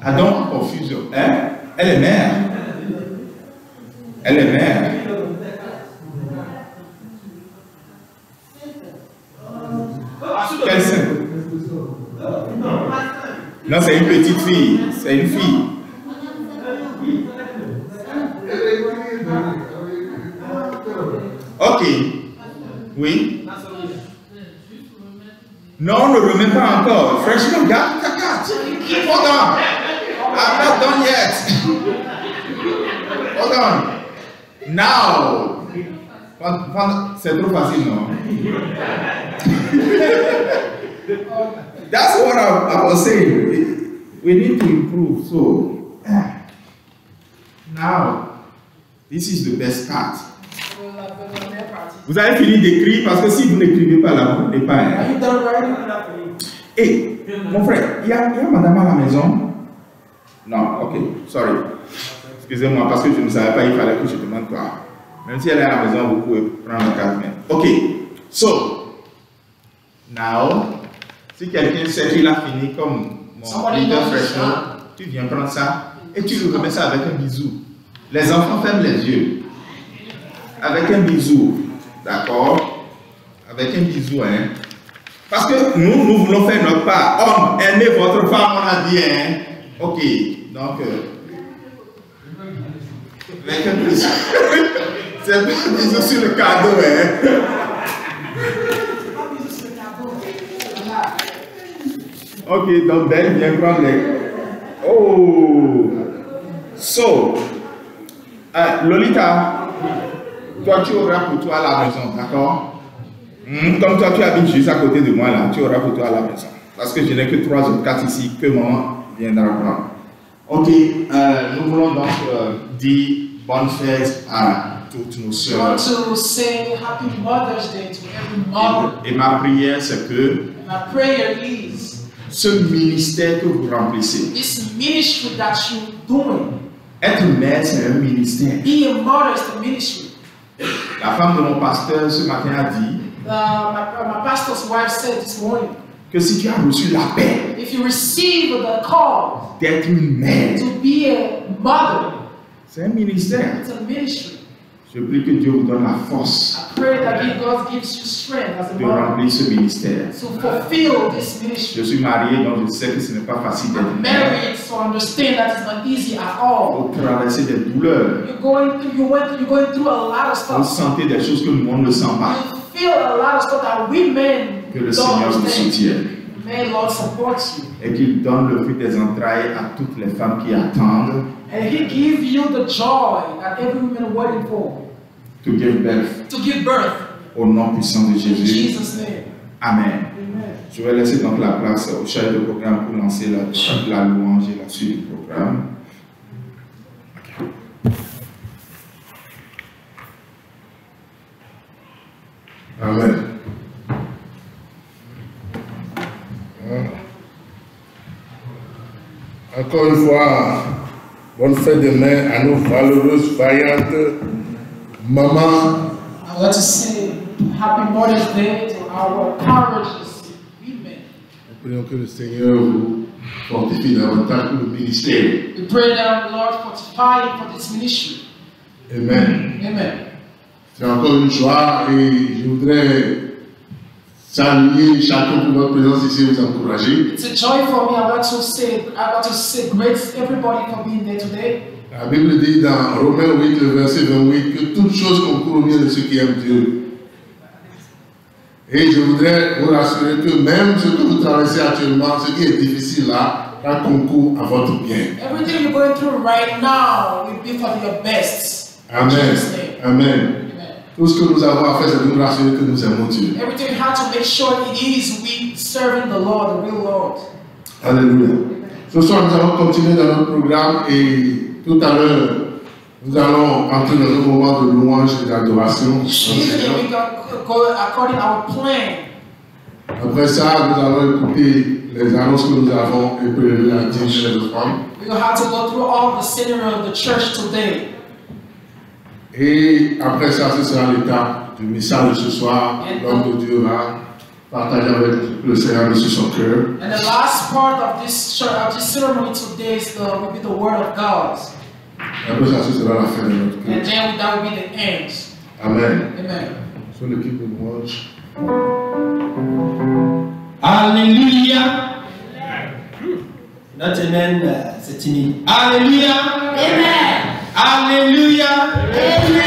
Ah donc, confusion. Hein? Elle est mère. Quel sein? Non, c'est une petite fille. C'est une fille. Ok. Oui. Non, ne remets pas encore. Franchement, garde ta carte. Hold on. I'm not done yet. Hold on. Now. C'est trop facile, non? That's what I was saying. We need to improve. So, now, this is the best part. Vous avez fini d'écrire parce que si vous n'écrivez pas là, vous n'êtes pas. Et mon frère, il y a madame à la maison? Non, ok, sorry. Excusez-moi parce que je ne savais pas, il fallait que je demande quoi. Même si elle est à la maison, vous pouvez prendre la carte. Ok, so, now, si quelqu'un sait qu'il a fini comme mon leader freshman, tu viens prendre ça et tu lui remets ça avec un bisou. Les enfants ferment les yeux. Avec un bisou. D'accord? Avec un bisou, hein? Parce que nous voulons faire notre part. Homme, aimez votre femme, on a dit, hein? Ok, donc, avec un bisou. C'est un bisou sur le cadeau, hein? Ok, donc, Ben vient prendre les. Oh! So, Lolita, toi tu auras pour toi à la maison, d'accord? Comme toi tu habites juste à côté de moi là, tu auras pour toi à la maison. Parce que je n'ai que 3 autres cartes ici que maman viendra prendre. Ok, nous voulons donc dire bonne fête à toutes nos We sœurs. want to say Happy Mother's Day to every mother. Et ma prière, c'est que And my prayer is ce ministère que vous remplissez, this ministry that you're doing. être mère, c'est un ministère. Being a mother is the ministry. La femme de mon pasteur ce matin a dit My pastor's wife said this morning, que si tu as reçu l'appel if you receive the call d'être une mère, to be a mother, c'est un ministère. it's a ministry. Je prie que Dieu vous donne la force I pray that God gives you strength as a de mother remplir ce ministère. to fulfill this Je ministry. suis marié, donc je sais que ce n'est pas facile d'être I'm mère. married, so I understand that it's not easy at all. Vous traversez des douleurs. You're going through a lot of Vous stuff. sentez des choses que le monde ne sent pas. You feel a lot of stuff that we men Que le don't Seigneur vous understand. soutienne May Lord supports you. et qu'il donne le fruit des entrailles à toutes les femmes qui attendent And He give you the joy that every woman waiting for to give birth to give birth au nom puissant de in Jésus. Jesus' name. Amen. Amen. Je vais laisser donc la place au chef de programme pour lancer la louange et la suite du programme. Amen. Encore une fois, bonne fête de mère à nos valeureuses, vaillantes mamans. I want to say Happy Mother's Day to our courageous women. Nous prions que le Seigneur vous fortifie davantage pour le ministère. We pray that the Lord fortify you for this ministry. Amen. Amen. C'est encore une joie et je voudrais saluer chacun pour votre présence ici et vous encourager. It's a joy for me. I want to say grace everybody for being there today. La Bible dit dans Romains 8, le verset 28, que toutes choses concourent au bien de ceux qui aiment Dieu. Et je voudrais vous rassurer que même ce que vous traversez actuellement, ce qui est difficile là, ça concourt à votre bien. Everything you're going through right now will be for your best. In Amen. Jesus' name. Amen. Amen. Tout ce que nous avons à faire, c'est de nous rassurer que nous aimons Dieu. Everything we have to make sure it is we serving the Lord, the real Lord. Alléluia. Ce soir, nous allons continuer dans notre programme et tout à l'heure, nous allons entrer dans un moment de louange et d'adoration. Usually we go according to our plan. Après ça, nous allons écouter les annonces que nous avons et prélever la dîme chez les offrandes. We will have to go through all the scenery of the church today. Et après ça, ce sera l'étape du message de ce soir. L'homme de Dieu va partager avec le Seigneur sur son cœur. And the last part of this ceremony today will be the Word of God. Et après ça, ce sera la fin de notre And culte. then that will be the end. Amen. Amen. Sur l'équipe de louange. Alléluia. Notre amen, c'est timide. Alléluia. Amen. Alléluia. Amen.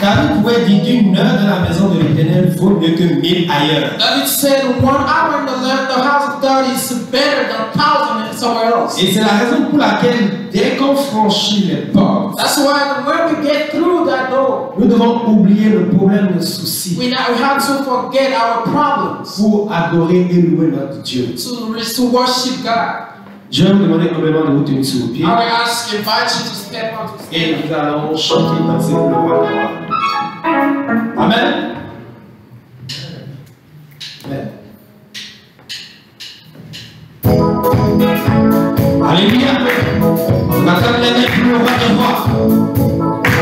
David pouvait dire qu'une heure dans la maison de l'Éternel vaut mieux que 1000 ailleurs. David said 1 hour in the house of God is better than 1,000 somewhere else. Et c'est la raison pour laquelle, dès qu'on franchit les portes, That's why when we get through that door, nous devons oublier le problème, le souci, we have to forget our problems pour adorer et louer notre Dieu. to worship God. Je vais vous demander humblement de vous tenir sur vos pieds I will invite you to step up to et stand. nous allons chanter, danser pour le roi des rois. Amen. Amen. Alléluia. On attend les mains pour le roi des rois.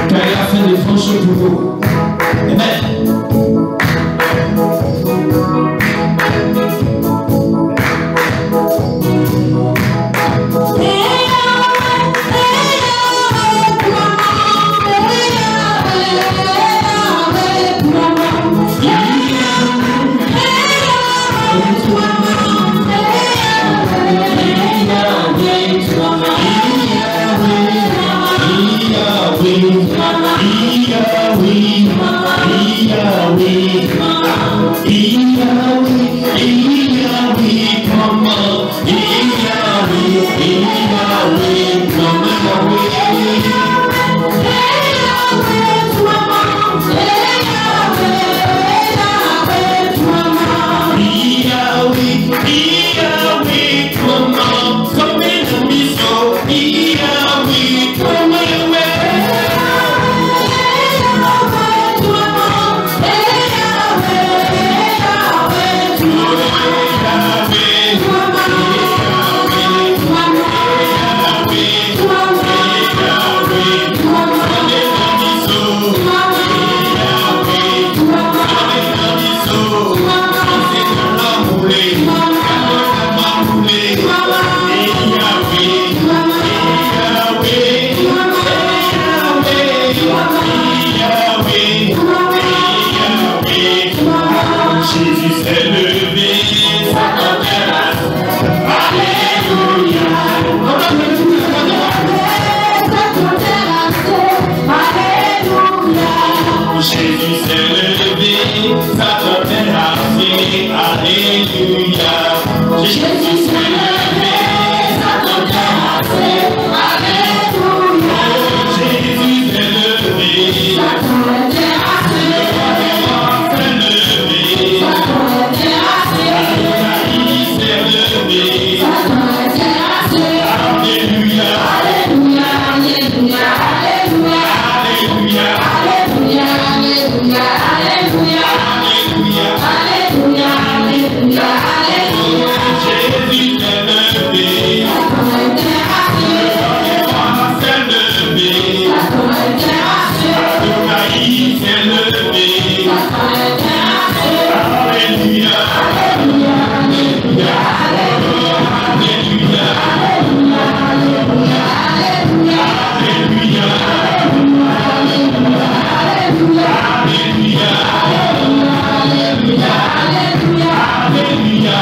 Car il a fait de grandes choses pour vous. Amen. Yahweh, Alléluia. Jésus s'est levé, Satan terrassé. Alléluia. Jésus s'est levé, Satan terrassé. Le roi s'est levé, Satan terrassé. Adonai s'est levé, Satan terrassé. Alléluia. Alléluia. Alléluia. Alléluia. Alléluia. Alléluia. Alléluia. Alléluia. Alléluia. Alléluia. Alléluia. Jésus est levé. Satan est terrassé. Le roi s'est levé. Satan est terrassé. Adonai s'est levé. Satan est terrassé. Alléluia. Alléluia. Alléluia. Alléluia. Alléluia. Alléluia. Alléluia. Alléluia.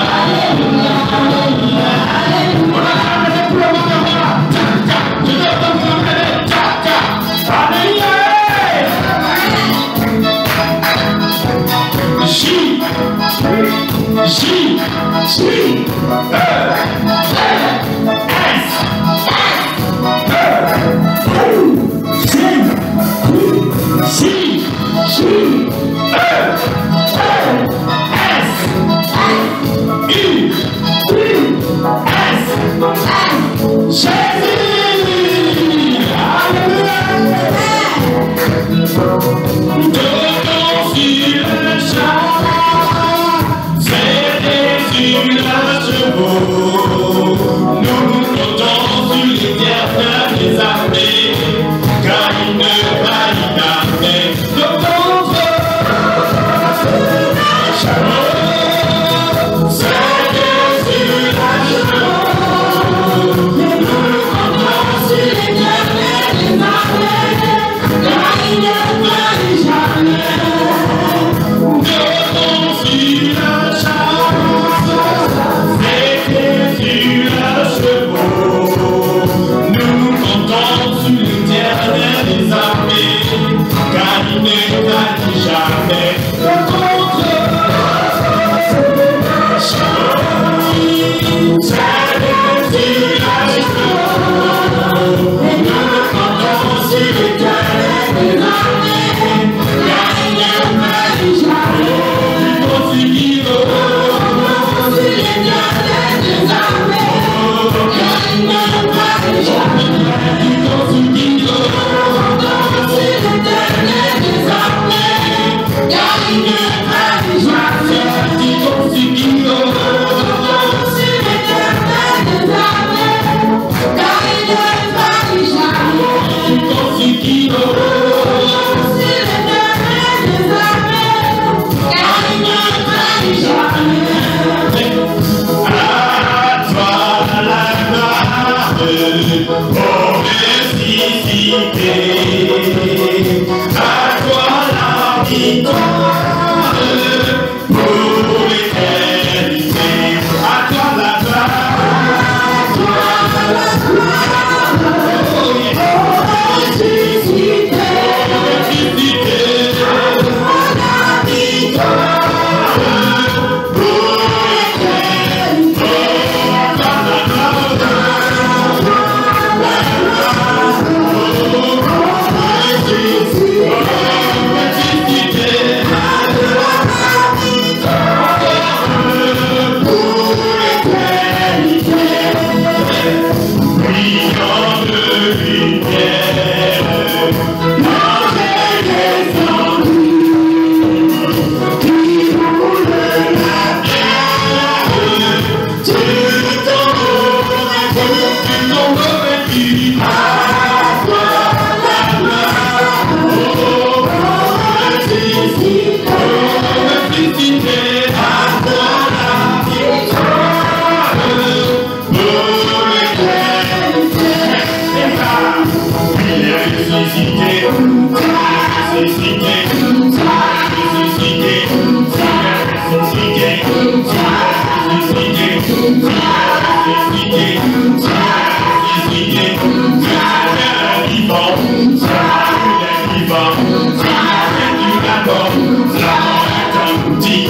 vivant, la mort est un outil,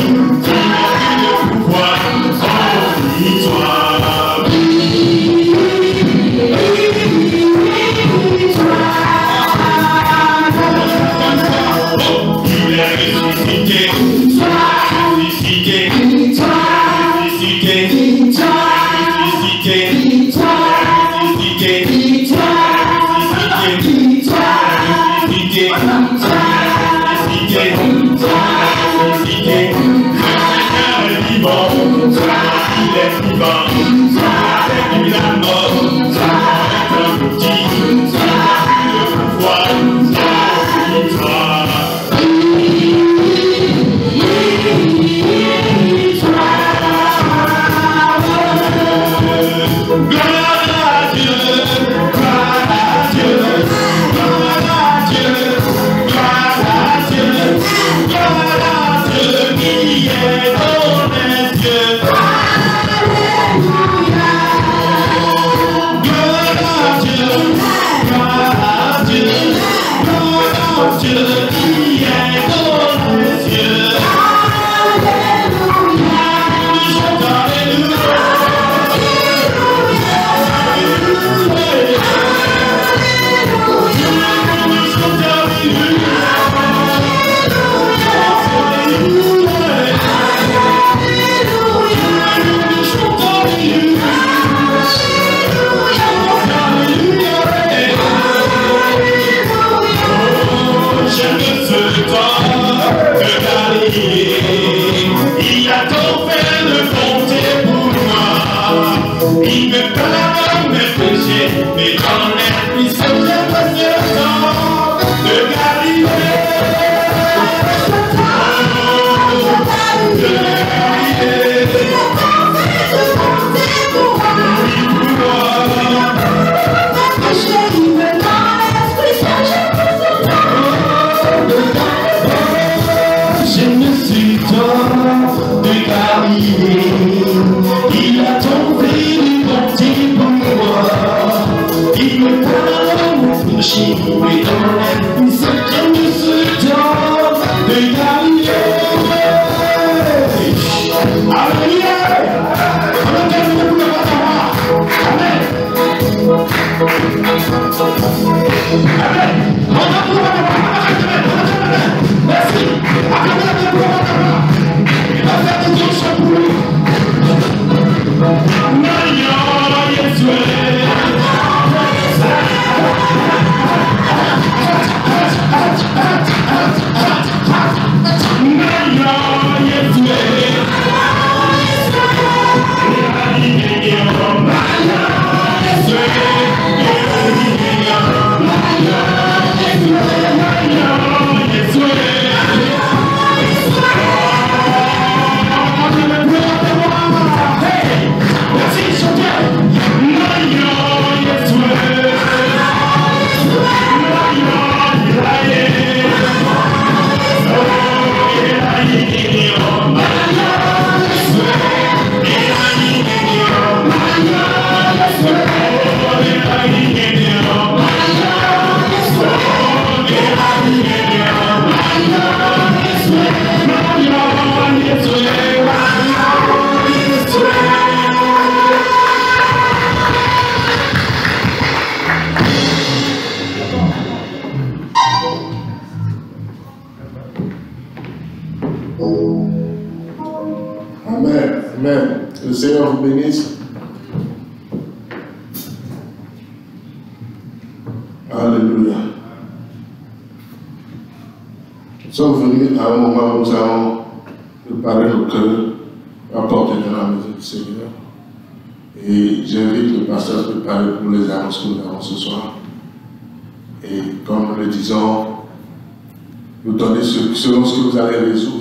Selon ce que vous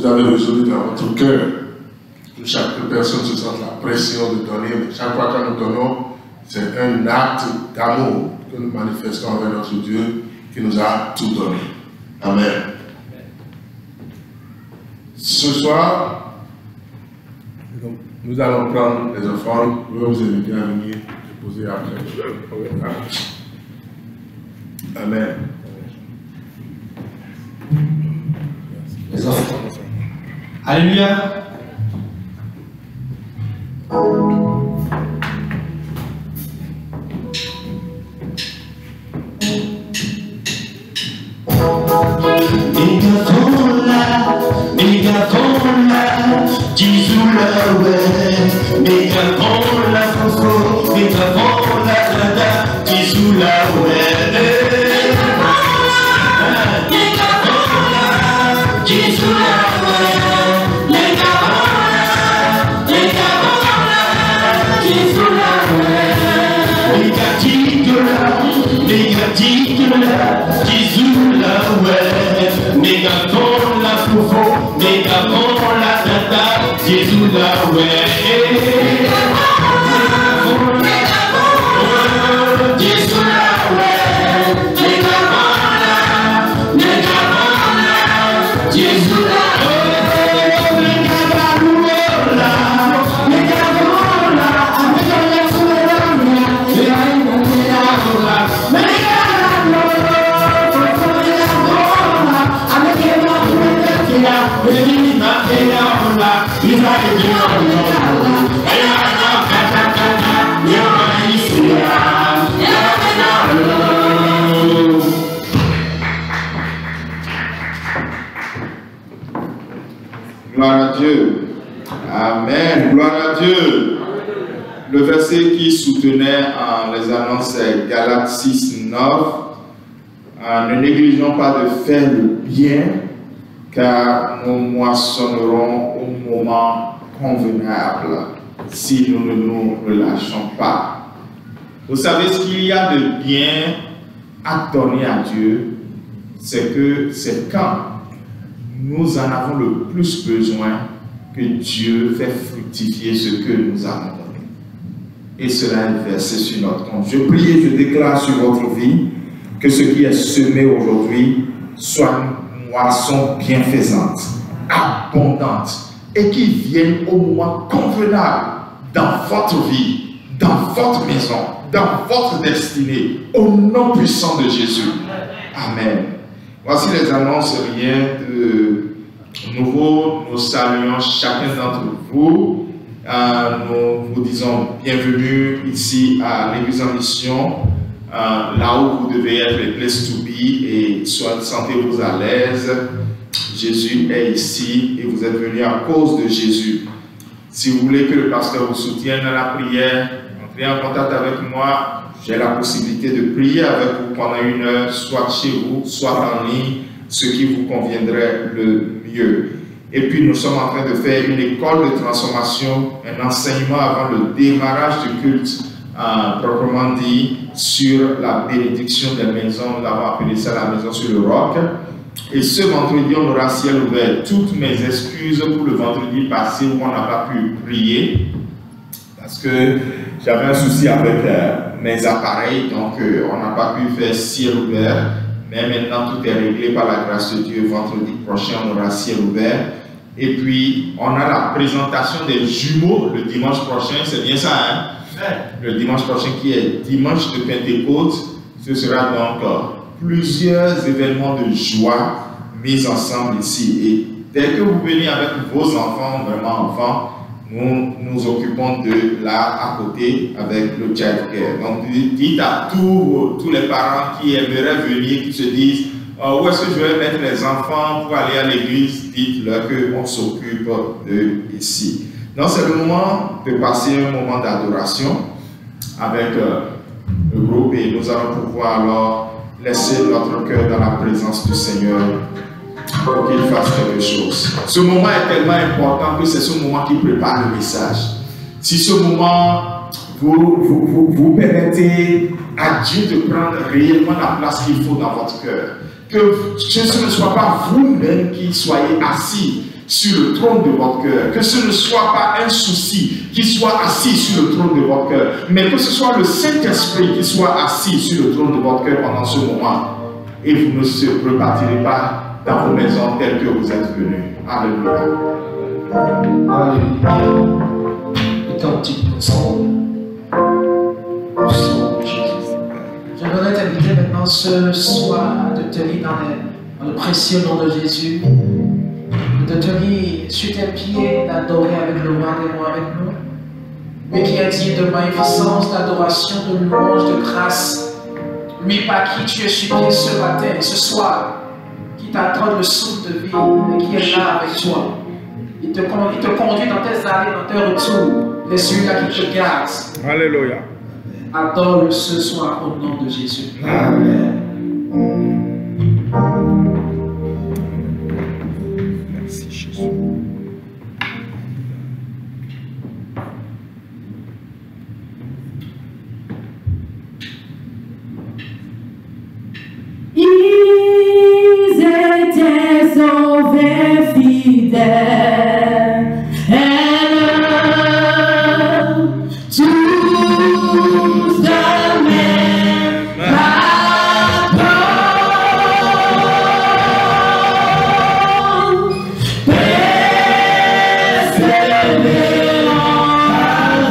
avez résolu dans votre cœur. Chaque personne se sent la pression de donner, mais chaque fois que nous donnons, c'est un acte d'amour que nous manifestons envers notre Dieu qui nous a tout donné. Amen. Ce soir, nous allons prendre les enfants. Je vais vous inviter à venir déposer après. Amen. Les enfants. Alléluia. Jesus Gloire à Dieu. Amen. Gloire à Dieu. Le verset qui soutenait les annonces, c'est Galates 6, 9. Ne négligeons pas de faire le bien, car nous moissonnerons au moment convenable si nous ne nous relâchons pas. Vous savez, ce qu'il y a de bien à donner à Dieu, c'est que c'est quand nous en avons le plus besoin que Dieu fait fructifier ce que nous avons donné. Et cela est versé sur notre compte. Je prie et je déclare sur votre vie que ce qui est semé aujourd'hui soit une moisson bienfaisante, abondante, et qui vienne au moment convenable dans votre vie, dans votre maison, dans votre destinée, au nom puissant de Jésus. Amen. Voici les annonces, rien de nouveau. Nous saluons chacun d'entre vous. Nous vous disons bienvenue ici à l'Église en mission, là où vous devez être le place to be, et sentez-vous à l'aise. Jésus est ici et vous êtes venus à cause de Jésus. Si vous voulez que le pasteur vous soutienne dans la prière, entrez en contact avec moi. J'ai la possibilité de prier avec vous pendant 1 heure, soit chez vous, soit en ligne, ce qui vous conviendrait le mieux. Et puis nous sommes en train de faire une école de transformation, un enseignement avant le démarrage du culte, proprement dit, sur la bénédiction des maisons. Nous avons appelé ça la maison sur le roc. Et ce vendredi, on aura ciel ouvert. Toutes mes excuses pour le vendredi passé où on n'a pas pu prier, parce que j'avais un souci avec mes appareils, donc on n'a pas pu faire ciel ouvert. Mais maintenant, tout est réglé par la grâce de Dieu. Vendredi prochain, on aura ciel ouvert. Et puis, on a la présentation des jumeaux le dimanche prochain. C'est bien ça, hein? Le dimanche prochain qui est dimanche de Pentecôte. Ce sera donc plusieurs événements de joie mis ensemble ici. Et dès que vous venez avec vos enfants, vraiment enfants, nous nous occupons de là à côté avec le child care. Donc dites à tous les parents qui aimeraient venir, qui se disent où est-ce que je vais mettre les enfants pour aller à l'église, dites-leur qu'on s'occupe d'eux ici. Donc c'est le moment de passer un moment d'adoration avec le groupe, et nous allons pouvoir alors laisser notre cœur dans la présence du Seigneur pour qu'il fasse quelque chose. Ce moment est tellement important que c'est ce moment qui prépare le message. Si ce moment vous permettez à Dieu de prendre réellement la place qu'il faut dans votre cœur, que ce ne soit pas vous-même qui soyez assis sur le trône de votre cœur, que ce ne soit pas un souci qui soit assis sur le trône de votre cœur, mais que ce soit le Saint-Esprit qui soit assis sur le trône de votre cœur pendant ce moment, et vous ne se repartirez pas dans vos maisons telles que vous êtes venus. Alléluia. Alléluia. Authentique son Jésus. J'aimerais t'inviter maintenant ce soir de te lire dans le précieux nom de Jésus, de te lire sur tes pieds, d'adorer avec le roi des rois avec nous, mais qui a dit de magnificence, d'adoration, de louange, de grâce, lui par qui tu es supplié ce matin, ce soir, qui t'attend le souffle de vie et qui est là avec toi. Il te conduit dans tes allées, dans tes retours. Il est celui-là qui te garde. Alléluia. Adore-le ce soir au nom de Jésus. Amen. Merci Jésus. Ils étaient sauvés fidèles, tous de même rapport, persévérant avec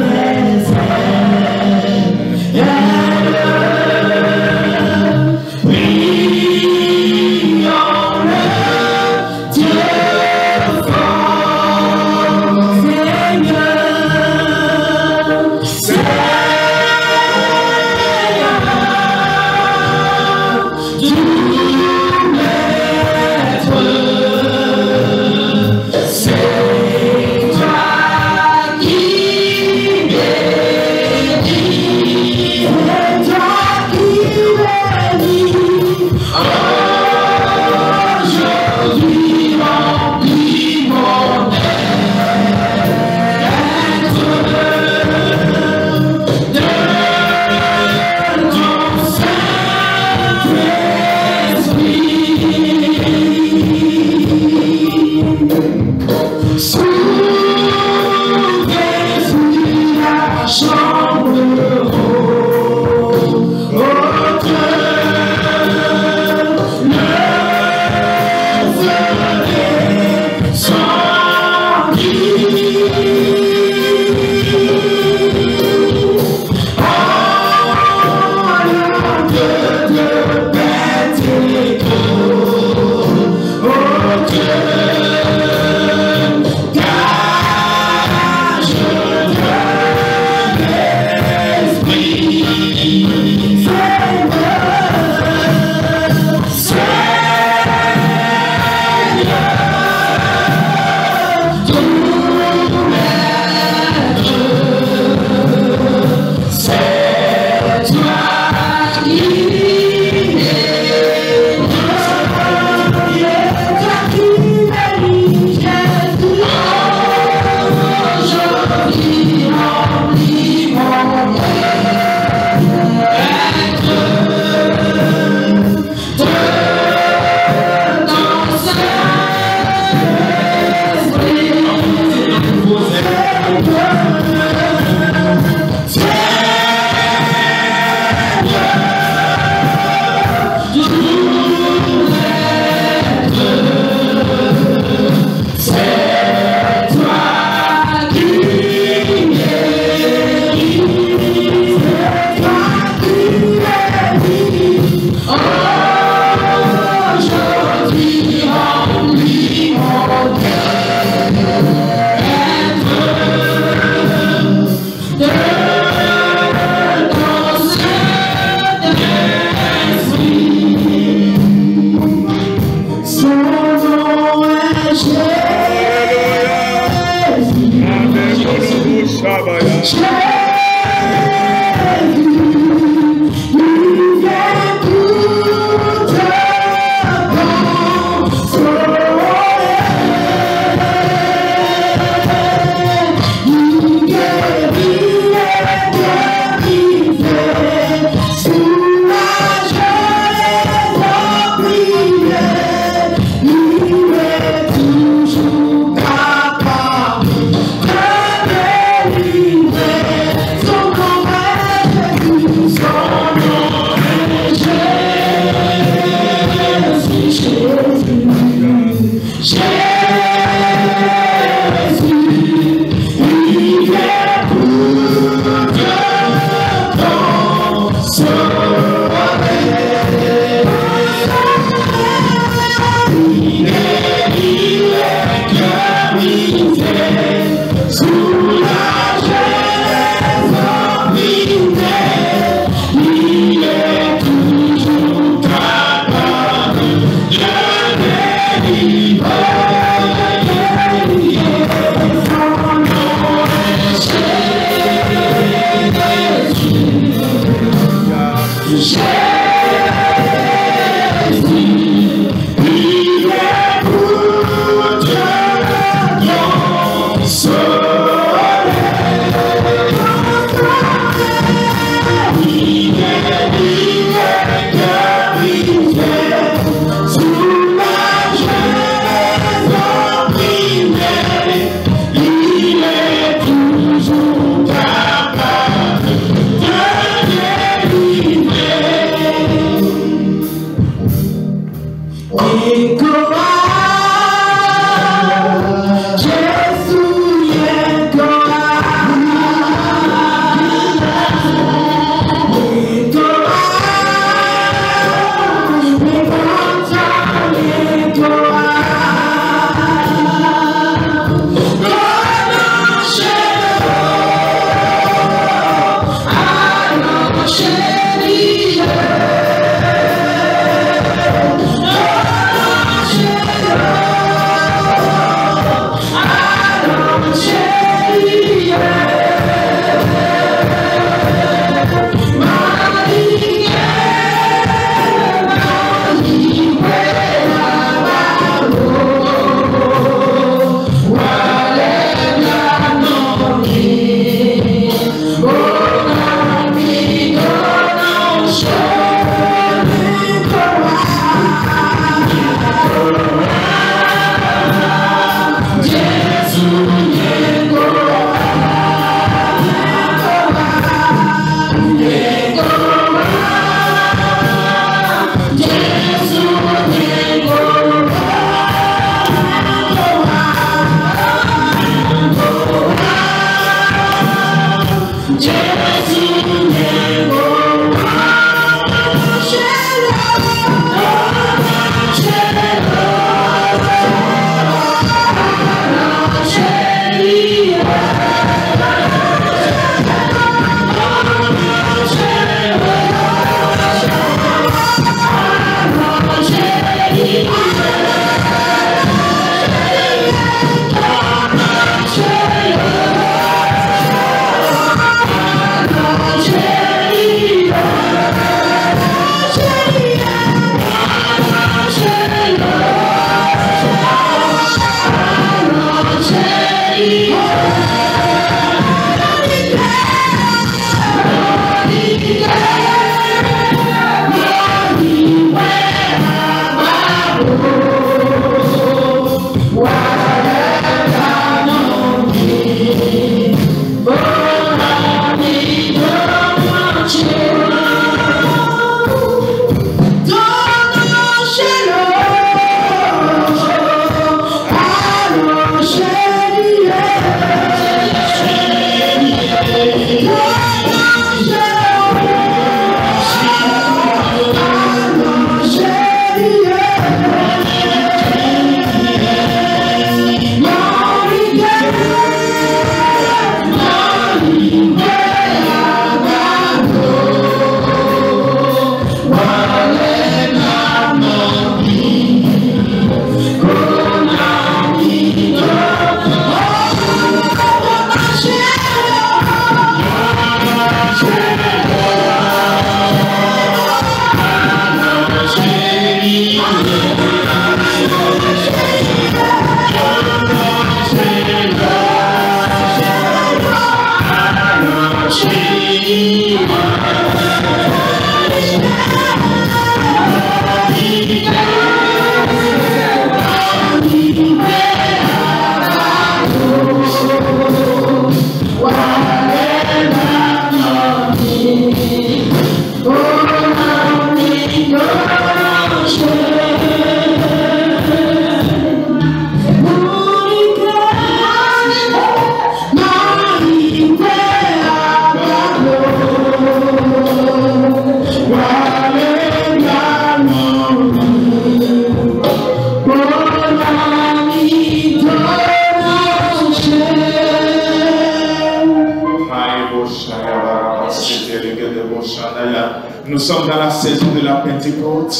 Nous sommes dans la saison de la Pentecôte.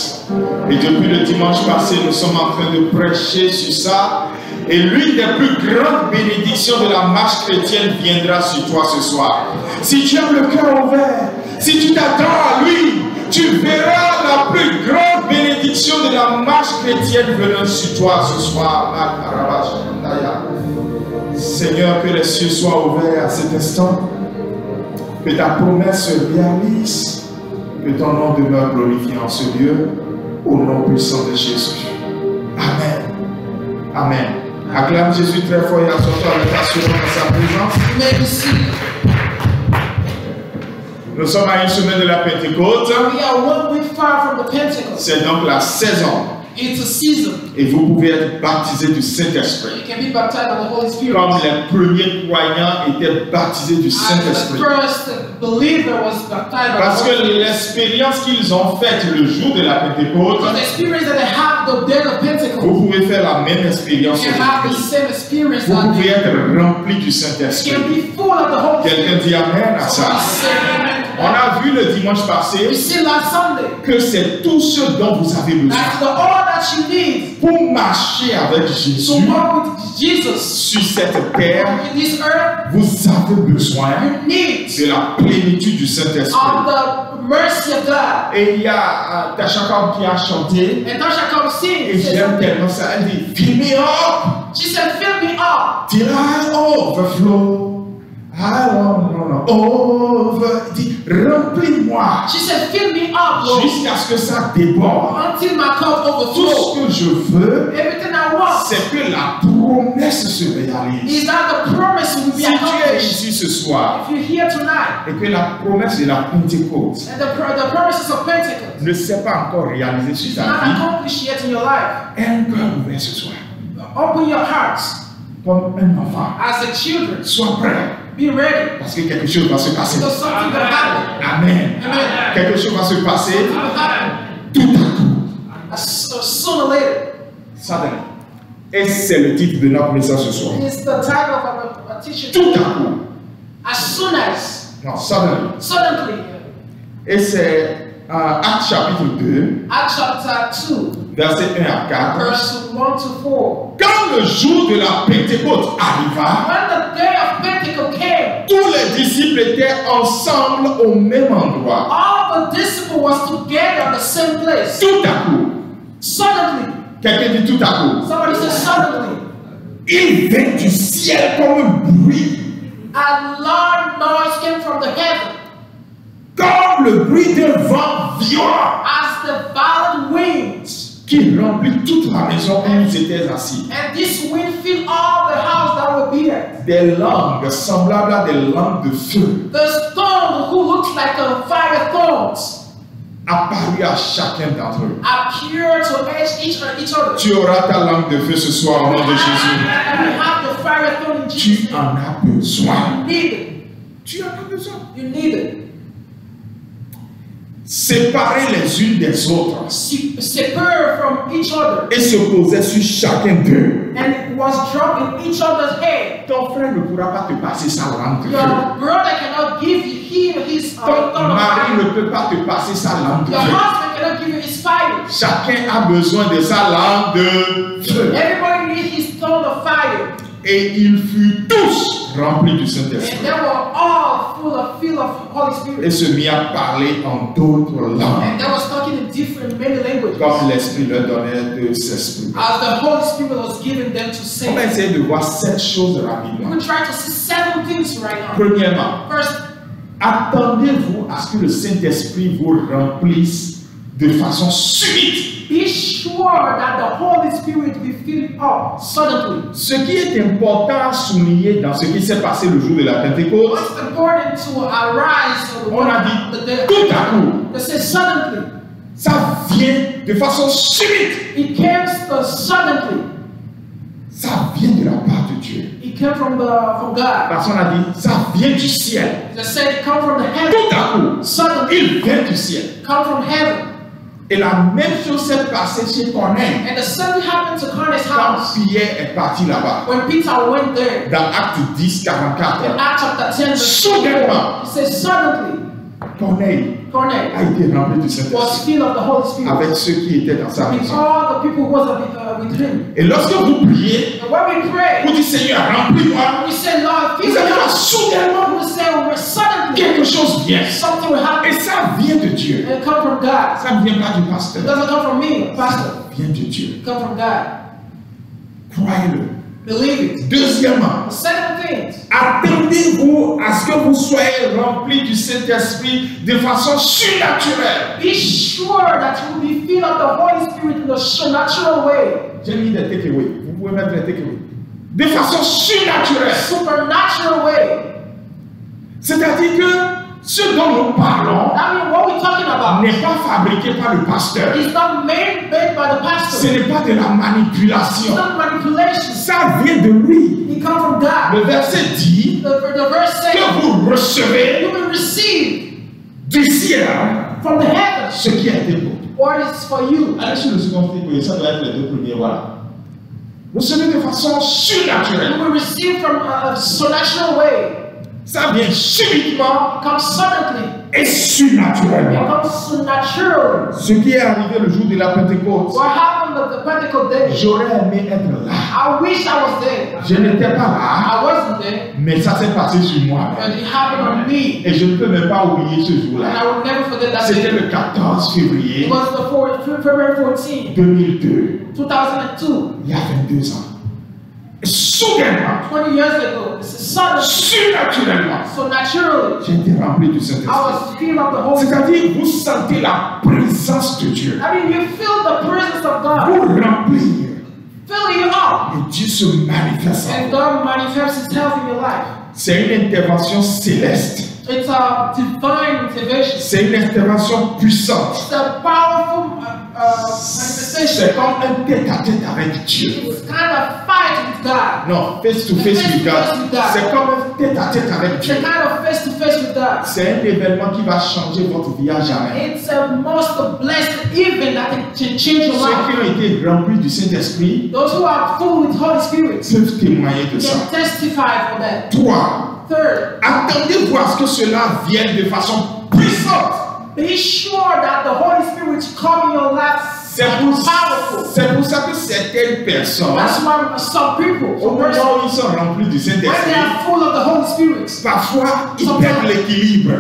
Et depuis le dimanche passé, nous sommes en train de prêcher sur ça. Et l'une des plus grandes bénédictions de la marche chrétienne viendra sur toi ce soir. Si tu as le cœur ouvert, si tu t'attends à lui, tu verras la plus grande bénédiction de la marche chrétienne venant sur toi ce soir. Seigneur, que les cieux soient ouverts à cet instant. Que ta promesse se réalise. Que ton nom demeure glorifié en ce lieu. Au nom puissant de Jésus. Amen. Amen. Acclame Jésus très fort et assois-toi avec assurance dans sa présence. Nous sommes à une semaine de la Pentecôte. We are 1 week far from the Pentecost. C'est donc la saison. It's a season. Et vous pouvez être baptisé du Saint-Esprit. You can be baptized by the Holy Spirit. Comme les premiers croyants étaient baptisés du Saint-Esprit. The first believer was baptized by Parce the que Holy Spirit. l'expérience qu'ils ont faite le jour de la Pentecôte, Because the experience that they have the day of Pentecost. vous pouvez faire la même expérience You can have the aujourd'hui. same experience Vous that pouvez day. être rempli du You Saint-Esprit. can be full of the Holy Quelqu'un Spirit. dit Amen à ça. Somebody say amen to On that. a vu le dimanche passé We see last Sunday. que c'est tout ce dont vous avez besoin That's the all that you need pour marcher avec to Jésus walk with Jesus sur cette terre. in this earth. Vous avez besoin You need de la plénitude du Saint-Esprit. of the mercy of God. Et il y a Tachakam qui a chanté, And Tasha come sing. et j'aime tellement ça, elle dit, fill me up, She said, fill me up. till I overflow. I want to over. Il dit, remplis-moi She said, fill me up, Lord, jusqu'à ce que ça déborde. until my cup Tout overflows. ce que je veux, Everything I want c'est que la promesse se réalise. is that the promise will be Si tu es accomplished. ici ce soir, If you're here tonight, et que la promesse de la Pentecôte and the promises of Pentecost ne s'est pas encore réalisée is sur ta not vie, accomplished yet in your life, aie un cœur ouvert ce soir, open your hearts comme un enfant. as the children. Sois prêt, Be ready, parce que quelque chose va se passer. because something will happen. Amen. Amen. Quelque chose va se passer Something will happen tout à coup. sooner or later. Suddenly. Et c'est le titre de notre message ce soir. It's the title of a teaching. Tout à coup. As soon as, Non, suddenly. suddenly, Et c'est Actes chapitre 2, Acts chapter 2, verset 1 à 4. verse 1 to 4. Quand le jour de la Pentecôte arriva, When the day of Pentecost came, tous les disciples étaient ensemble au même endroit. all the disciples was together in the same place. Tout à coup. Suddenly, Quelqu'un dit tout à coup. somebody said suddenly, Il vint du ciel comme un bruit, a loud noise came from the heaven, comme le bruit d'un vent violent as the violent winds, qui remplit toute la maison où ils étaient assis. and this wind filled all the house that were there. Des langues semblables à des langues de feu The stone who looks like a fire thorns apparut à chacun d'entre eux. appear to edge each other. Tu auras ta langue de feu ce soir au nom de Jésus. And we have the fire thorn in Jesus' Tu name. en as besoin. You need it. Tu en as besoin. You need it. Séparés les unes des autres Separate from each other. et se posaient sur chacun d'eux. And it was dropped in each other's head. Ton frère ne pourra pas te passer sa langue de feu. Your brother cannot give him his Ton thorn of mari fire. ne peut pas te passer sa langue de Your feu. husband cannot give you his fire. Chacun a besoin de sa langue de feu. Everybody needs his thorn of fire. Et ils furent tous remplis du And Saint-Esprit. they were all full of Holy Et Spirit. se mit à parler en d'autres And langues, they was talking in many languages. comme l'Esprit leur donnait de s'exprimer. As the Holy Spirit was giving them to On va say. essayer de voir 7 choses We rapidement. will try to see 7 things right now. Premièrement, First, attendez-vous à ce que le Saint-Esprit vous remplisse de façon subite. be sure that the Holy Spirit will fill you up suddenly. Ce qui est important à souligner dans ce qui s'est passé le jour de la Pentecôte, What's important to arise on a dit the day? tout à coup, They say suddenly. ça vient de façon subite. It came suddenly. Ça vient de la part de Dieu. It came from God. Parce qu'on a dit, ça vient du ciel. They said it come from the heaven. Tout à coup, Suddenly, il vient du ciel. come from heaven. Et la même chose s'est passée chez Corneille. And the same thing happened to Cornelius' Quand house Pierre est parti là-bas, when Peter went there. dans Acte 10, In 44, Acts chapter 10, verse soudainement, 4, it says suddenly, Corneille Corneille a été rempli du was Saint-Esprit filled of the Holy Spirit. avec ceux qui étaient dans sa With maison. all the people who was with him. Et lorsque vous priez, And when we pray, vous dites Seigneur, remplis-moi, we say, Lord, fill vous me allez voir up. soudainement We say, well, suddenly quelque chose vient. something will happen. Et ça vient de Dieu. And it come from God. Ça ne vient pas du It pasteur. doesn't come from me, pastor. Ça vient de Dieu. It come from God. Croyez-le. Believe it. Deuxièmement, The second thing, attendez-vous à ce que vous soyez remplis du Saint-Esprit de façon surnaturelle. be sure that you will be filled of the Holy Spirit in a supernatural way. J'ai mis des takeaways. Vous pouvez mettre des takeaways. De façon surnaturelle. Supernatural way. C'est-à-dire que ce dont nous parlons That means what we're talking about n'est pas fabriqué par le pasteur. is not made by the Ce pastor. n'est pas de la It's manipulation. not manipulation. Ça vient de lui. It comes from God. Le verset dit The verse says, que vous recevez you will receive du ciel from the heavens ce qui a été pour vous. what is for you. Allez sur le second clip, ça doit être les deux premiers, voilà. Recevez de façon You surnaturelle. will receive from a supernatural way. Ça vient subitement It comes suddenly. et It surnaturellement. comes supernaturally. Ce qui est arrivé le jour de la Pentecôte, What happened on the Pentecost day? j'aurais aimé être là. I wish I was there. Je n'étais pas là, I wasn't there, mais ça s'est passé sur moi. but it happened on me. Et je ne peux même pas oublier ce And jour-là. I will never forget that C'était day. le 14 février It was February 14, 2002, 2002. il y a 22 ans. Et soudainement, 20 years ago. This is sudden. surnaturellement, So naturally, j'ai été rempli du I Saint-Esprit. was filled of the Holy Spirit. C'est-à-dire, vous sentez la présence de Dieu. I mean, you feel the presence of God Vous remplir. filling you up. Et Dieu se manifeste. And God manifests Himself in your life. C'est une intervention céleste. It's a divine intervention. C'est une intervention puissante. It's a powerful manifestation. C'est comme un tête-à-tête avec Dieu. It's kind of fight with God. Non, face to face with God. C'est comme un tête-à-tête avec It's Dieu. a kind of face to face with God. C'est un événement qui va changer votre vie à jamais. It's a most blessed event that can change your Ceux life. qui ont été remplis du Saint-Esprit Those who are full with Holy Spirit peuvent témoigner de ça. can testify for that. 3. Third, Attendez-vous à ce que cela vienne de façon puissante. be sure that the Holy Spirit come in your life C'est pour, powerful. c'est pour ça que certaines personnes, That's why some people, au some moment persons, où ils sont remplis du when they Saint-Esprit, are full of the Holy Spirit, parfois ils perdent l'équilibre.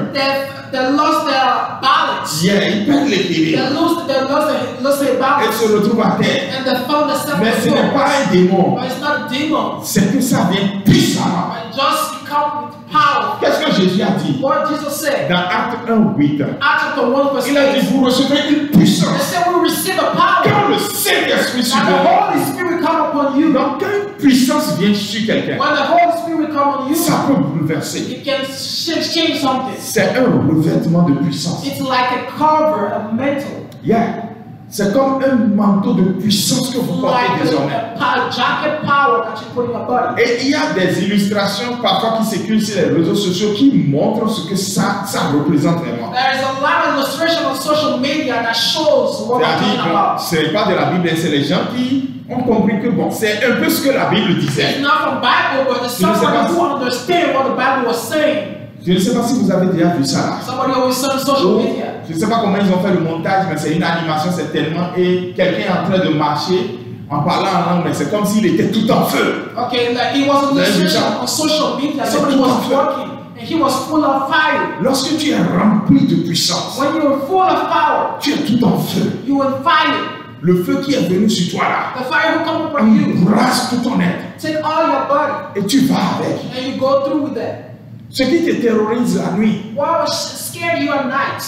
they lost their balance. Yeah, ils perdent They l'équilibre. lost their Ils balance. se retrouvent à terre. And they found themselves Mais ce n'est pas un démon. But it's not a demon. C'est que ça vient puissamment. But just come with power. Qu'est-ce que Jésus a dit? What Jesus said. Dans Acte 1:8, Acts 1 verse il a dit, 8. vous recevez une They puissance. said we receive a power. Quand le Saint-Esprit And the survient, Holy Spirit come upon you. donc quand une puissance vient sur quelqu'un, When the Holy Spirit come on you, ça peut bouleverser. it can change something. C'est un revêtement de puissance. It's like a cover, a mantle. Yeah. C'est comme un manteau de puissance que vous portez Like désormais. a jacket power that you put in your body. Et il y a des illustrations parfois qui circulent sur les réseaux sociaux qui montrent ce que ça représente vraiment. There is a lot of illustration on social media that shows what we're talking C'est-à-dire about. que ce n'est pas de la Bible, c'est les gens qui ont compris que bon, c'est un peu ce que la Bible disait. It's not from Bible, but it's Je ne sais pas somebody who understands what the Bible was saying. Je ne sais pas si vous avez déjà vu ça là. Somebody always said on social media. Je ne sais pas comment ils ont fait le montage, mais c'est une animation, c'est tellement. Et quelqu'un est en train de marcher en parlant en langue, mais c'est comme s'il était tout en feu. Okay, like it was an illustration on social media. Somebody was walking and he was full of fire. Lorsque tu es rempli de puissance, When you're full of power, tu es tout en feu. you will fire. Le feu qui est venu sur toi là, The fire will come upon you. embrasse tout ton être Take all your body et tu vas avec. and you go through with that. Ce qui te terrorise la nuit, What scared you at night?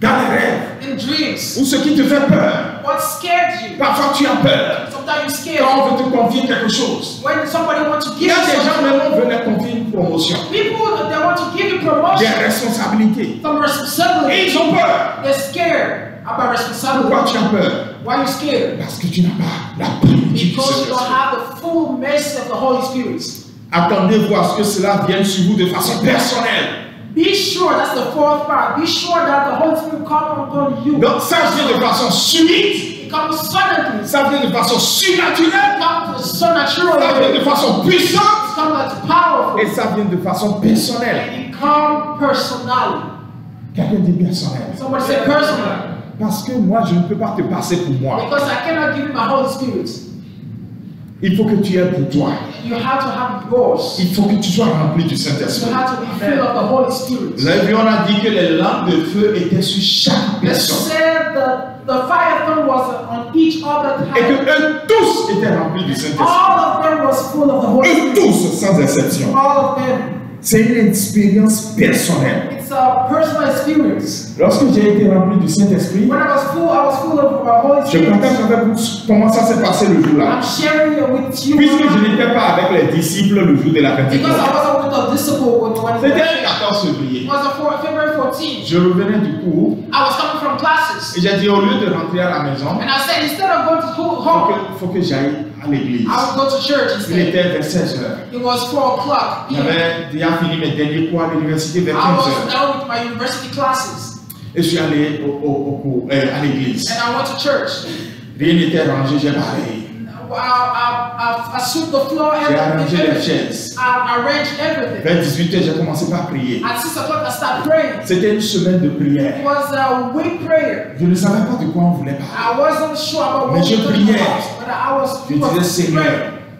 dans les rêves, In dreams? ou ce qui te fait peur. What scared you? Parfois tu as peur. Sometimes you're scared. Quand on veut te confier quelque chose, When somebody wants to il give y you a des gens something, même qui veulent confier une promotion, people they want to give you des promotion, responsabilités. some Et responsibility. ils ont peur. They're scared about Pourquoi responsibility. tu as peur? Why are you scared? Parce que tu n'as pas la plénitude du Because you don't Saint-Esprit. have the full mercy of the Holy Spirit. Attendez-vous à ce que cela vienne sur vous de façon personnelle. Be sure, that's the fourth part. Be sure that the Holy Spirit come upon you. Donc ça vient de façon subite, It comes suddenly. ça vient de façon It surnaturelle, comes supernatural. ça vient It de façon puissante comes as powerful. et ça vient de façon personnelle. And it comes personally. Quelqu'un dit personnel. Somebody say personal. Parce que moi, je ne peux pas te passer pour moi. Because I cannot give you my Holy Spirit. Il faut que tu aies pour toi. You have to have yours. Il faut que tu sois rempli du You Saint-Esprit. have to be filled of the Holy Spirit. Vous avez vu, on a dit que les lampes de feu étaient sur chaque They personne. said that the fire thorn was on each other Et que hand. eux tous étaient remplis du Saint-Esprit. All of them was full of the Holy Eux Spirit. tous, sans exception. All of them. C'est une expérience personnelle. It's a personal experience. Lorsque j'ai été rempli du Saint-Esprit, When I was full of Holy je Spirit. partage avec vous comment ça s'est passé le jour-là. I'm sharing it with you. Puisque je n'étais pas avec les disciples le jour de la Because I Pentecôte. wasn't with the disciple when C'était it le 14 février. was February 14th. Je revenais du cours I was coming from classes. et j'ai dit au lieu de rentrer à la maison, And I said, instead of going to home, il faut que j'aille à l'église. I would go to church Il instead. était vers 16 heures. It was 4 o'clock. J'avais déjà fini mes derniers cours à l'université vers I 15 was heures. done with my university classes. Et je suis allé à l'église. And I went to church. Rien n'était rangé, j'ai barré. I swept the floor J'ai and arrangé les everything. chaises. I arranged everything. Vers 18 heures, j'ai commencé par prier. At 6 o'clock, I started praying. C'était une semaine de prière. It was a week prayer. Je ne savais pas de quoi on voulait parler. I wasn't sure about Mais what je we were talking priais. about, but I was Je disais, Seigneur,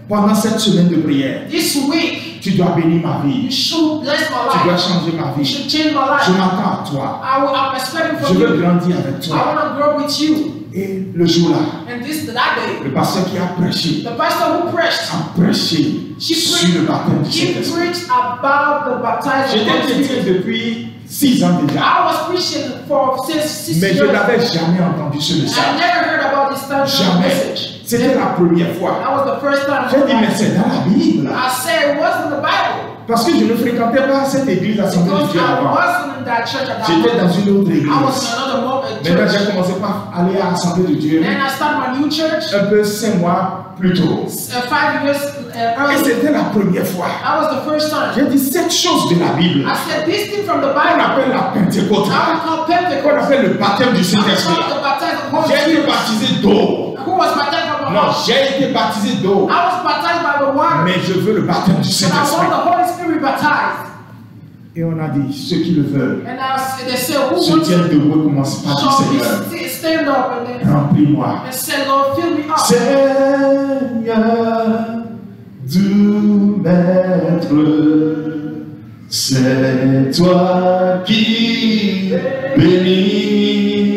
pendant cette semaine de prière, This week, tu dois bénir ma you vie. should bless my Tu dois life. changer ma You vie. should change my Je life. m'attends à toi. I'm expecting Je from veux you. grandir avec I toi. want to grow with you. Et le jour-là, And that day, le pasteur qui a prêché, the pastor who preached, a prêché sur le baptême du he Saint-Esprit. preached about the baptizing of the J'étais Holy chrétien Spirit. depuis 6 ans déjà. I was preaching for 6 Mais je years. n'avais jamais entendu ce I message. never heard about this type of Jamais. message. C'était la première fois. That was the first time. J'ai dit, mais c'est dans la Bible. I said it wasn't the Bible. Parce que je ne fréquentais pas cette église Assemblée de Because Dieu I avant. wasn't in that church at that J'étais dans moment. une autre I was église. in another Maintenant, church. j'ai commencé par aller à l'Assemblée de Dieu Then I started my new church un peu 5 mois plus tôt. 5 years Et earlier. c'était la première fois. That was the first time. J'ai dit cette chose de la Bible I said this thing from the qu'on Bible. appelle la Pentecôte, I would call qu'on Pentecost. appelle le baptême du I would Saint-Esprit. call the baptized of Holy J'ai été Spirit. baptisé d'eau. Who was baptized by the Non, Holy? j'ai été baptisé d'eau. I was baptized by the water. Mais je veux le baptême du But I Saint-Esprit. want the Holy Spirit baptized. Et on a dit, ceux qui le veulent, And they said, who se wants tiennent to debout et commencent par dire, Seigneur, stand up and then remplis-moi. and say, Lord, fill me up. Seigneur, doux maître, c'est toi qui bénis.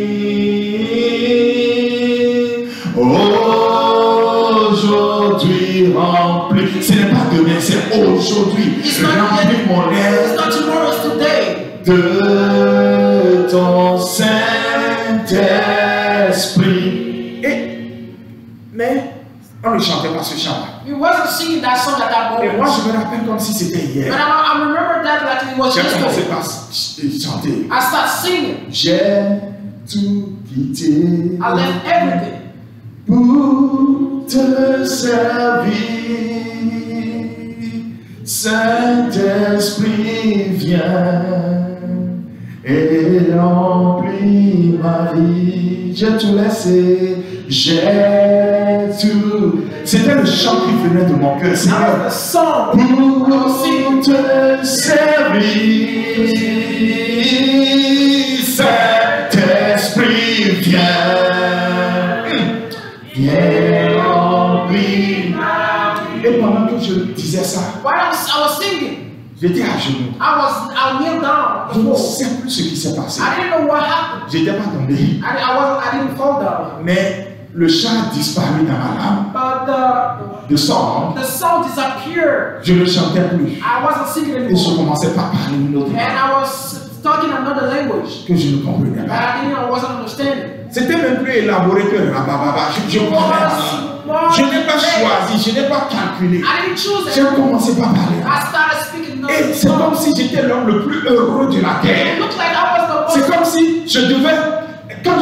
Aujourd'hui remplis. Ce n'est pas demain, c'est aujourd'hui. It's not, Remplis mon it's être not tomorrow, it's today. de ton Saint-Esprit. Mais on ne chantait pas ce chant-là. We wasn't singing that song at that Et moi, moment. je me rappelle comme si c'était But hier. I remember that like it was J'ai commencé yesterday. par chanter. I started singing. J'ai tout quitté I left everything pour te servir. Saint-Esprit, viens et remplis ma vie. J'ai tout laissé, j'ai tout. C'était le chant qui venait de mon cœur. That Seigneur, was the song. pour te servir. Saint-Esprit, viens, viens remplir ma vie. Et pendant que je disais ça, While I was singing, j'étais à genoux. I kneeled down. Je ne sais plus ce qui s'est passé. I didn't know what happened. J'étais pas tombé. I didn't fall down. Mais le chant a disparu dans ma âme. But Le song, the song disappeared. je ne chantais plus. I wasn't singing Et je anymore. commençais par parler une autre And langue I was talking another language que je ne comprenais that pas. I wasn't understanding. C'était même plus élaboré que rabababa. Je parlais en langue. Je n'ai pas choisi, je n'ai pas calculé. I didn't choose J'ai it. commencé par parler. I started speaking Et another c'est comme tongue. si j'étais l'homme le plus heureux de la It terre. looked like I was the C'est most. comme si je devais. Quand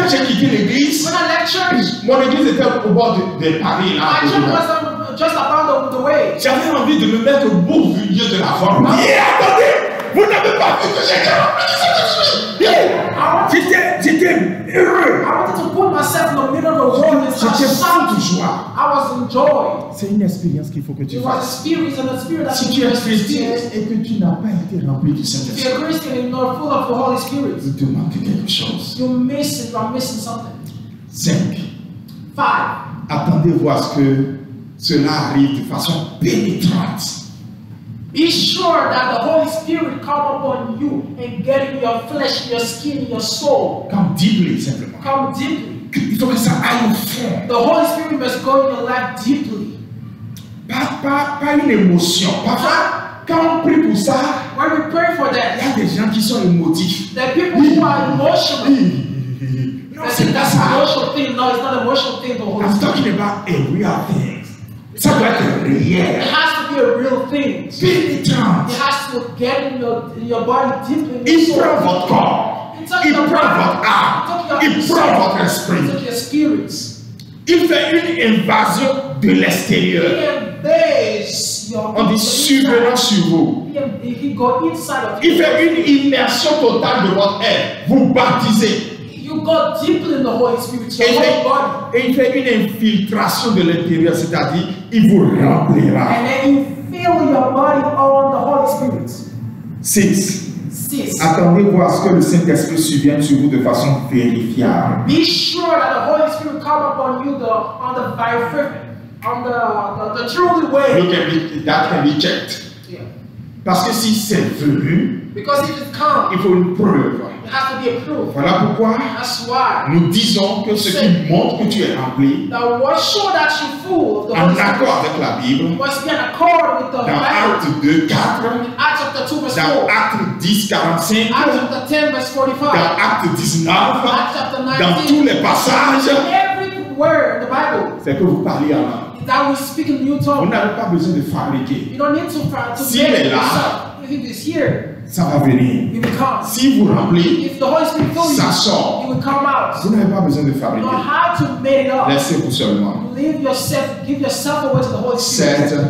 j'ai quitté l'église, When I left church, mon église était au bord de Paris. Là, my church wasn't just about the way. j'avais envie de me mettre au beau milieu de la forme. Et attendez, vous n'avez pas vu que j'étais rempli de Saint-Esprit. J'étais heureux. I wanted to put myself in the middle of the world and start J'étais fou de shouting. joie. joie. I was in joy. C'est une expérience qu'il faut que tu It was a fasses. spirit and a spirit that Si tu you es must chrétien experience. et que tu n'as pas été rempli du If you're Saint-Esprit, a Christian and you're not full of the Holy Spirit, il te manque quelque chose. you're missing something. 5. 5. Attendez voir ce que cela arrive de façon pénétrante. Be sure that the Holy Spirit come upon you and get in your flesh, your skin, your soul. Comme deeply, simplement. Come deeply. Il faut que ça aille au fond. The Holy Spirit must go in your life deeply. Pas une émotion. Parfois, quand on prie pour ça, When we pray for il y that, a des gens qui sont émotifs. there are people who are emotional. Non, c'est pas That's ça. an emotional thing. No, it's not an emotional thing. The Holy I'm Spirit. talking about a real thing. Ça doit être It réel. has to be a real thing. Pénétrante. It has to get in your body deeply. In Il your prend soul. votre corps. Il prend votre âme. Il prend votre esprit. It took your spirits. Il fait une invasion de l'extérieur. He invades your. On dit survenant sur vous. He go inside of Il you. fait une immersion totale de votre être. Vous baptisez. You go deeply in the Holy Spirit, your whole body, Et il fait une infiltration de l'intérieur, c'est-à-dire il vous remplira. and then you fill your body on the Holy Spirit. 6. 6. Attendez voir ce que le Saint-Esprit survienne sur vous de façon vérifiable. Be sure that the Holy Spirit come upon you on the truly way. That can be checked. Yeah. Parce que si c'est venu, Because if it comes, il faut une preuve. it has to be a proof. Voilà pourquoi That's why. nous disons que ce qui montre que tu es rempli, Now, what sure that you're full of the en Holy Spirit accord avec la Bible, must be in accord with the dans Bible. Actes 2, 4, In Acts chapter 2, verse 4. dans Actes 10, 45, Acts chapter 10, verse 45. dans Actes 19, Acts chapter 19. dans tous les passages, Every word in the Bible c'est que vous parlez en langue. is that we speak in new Vous tongue. n'avez pas besoin de fabriquer. You don't need to S'il make est it là, yourself. If it is here, ça va venir. it will come. Si vous remplissez, If the Holy Spirit fills ça you, sort. it will come out. Vous n'avez pas besoin de You fabriquer. don't have to make it up. Laissez-vous seulement. Give yourself away to the Holy Spirit. 7.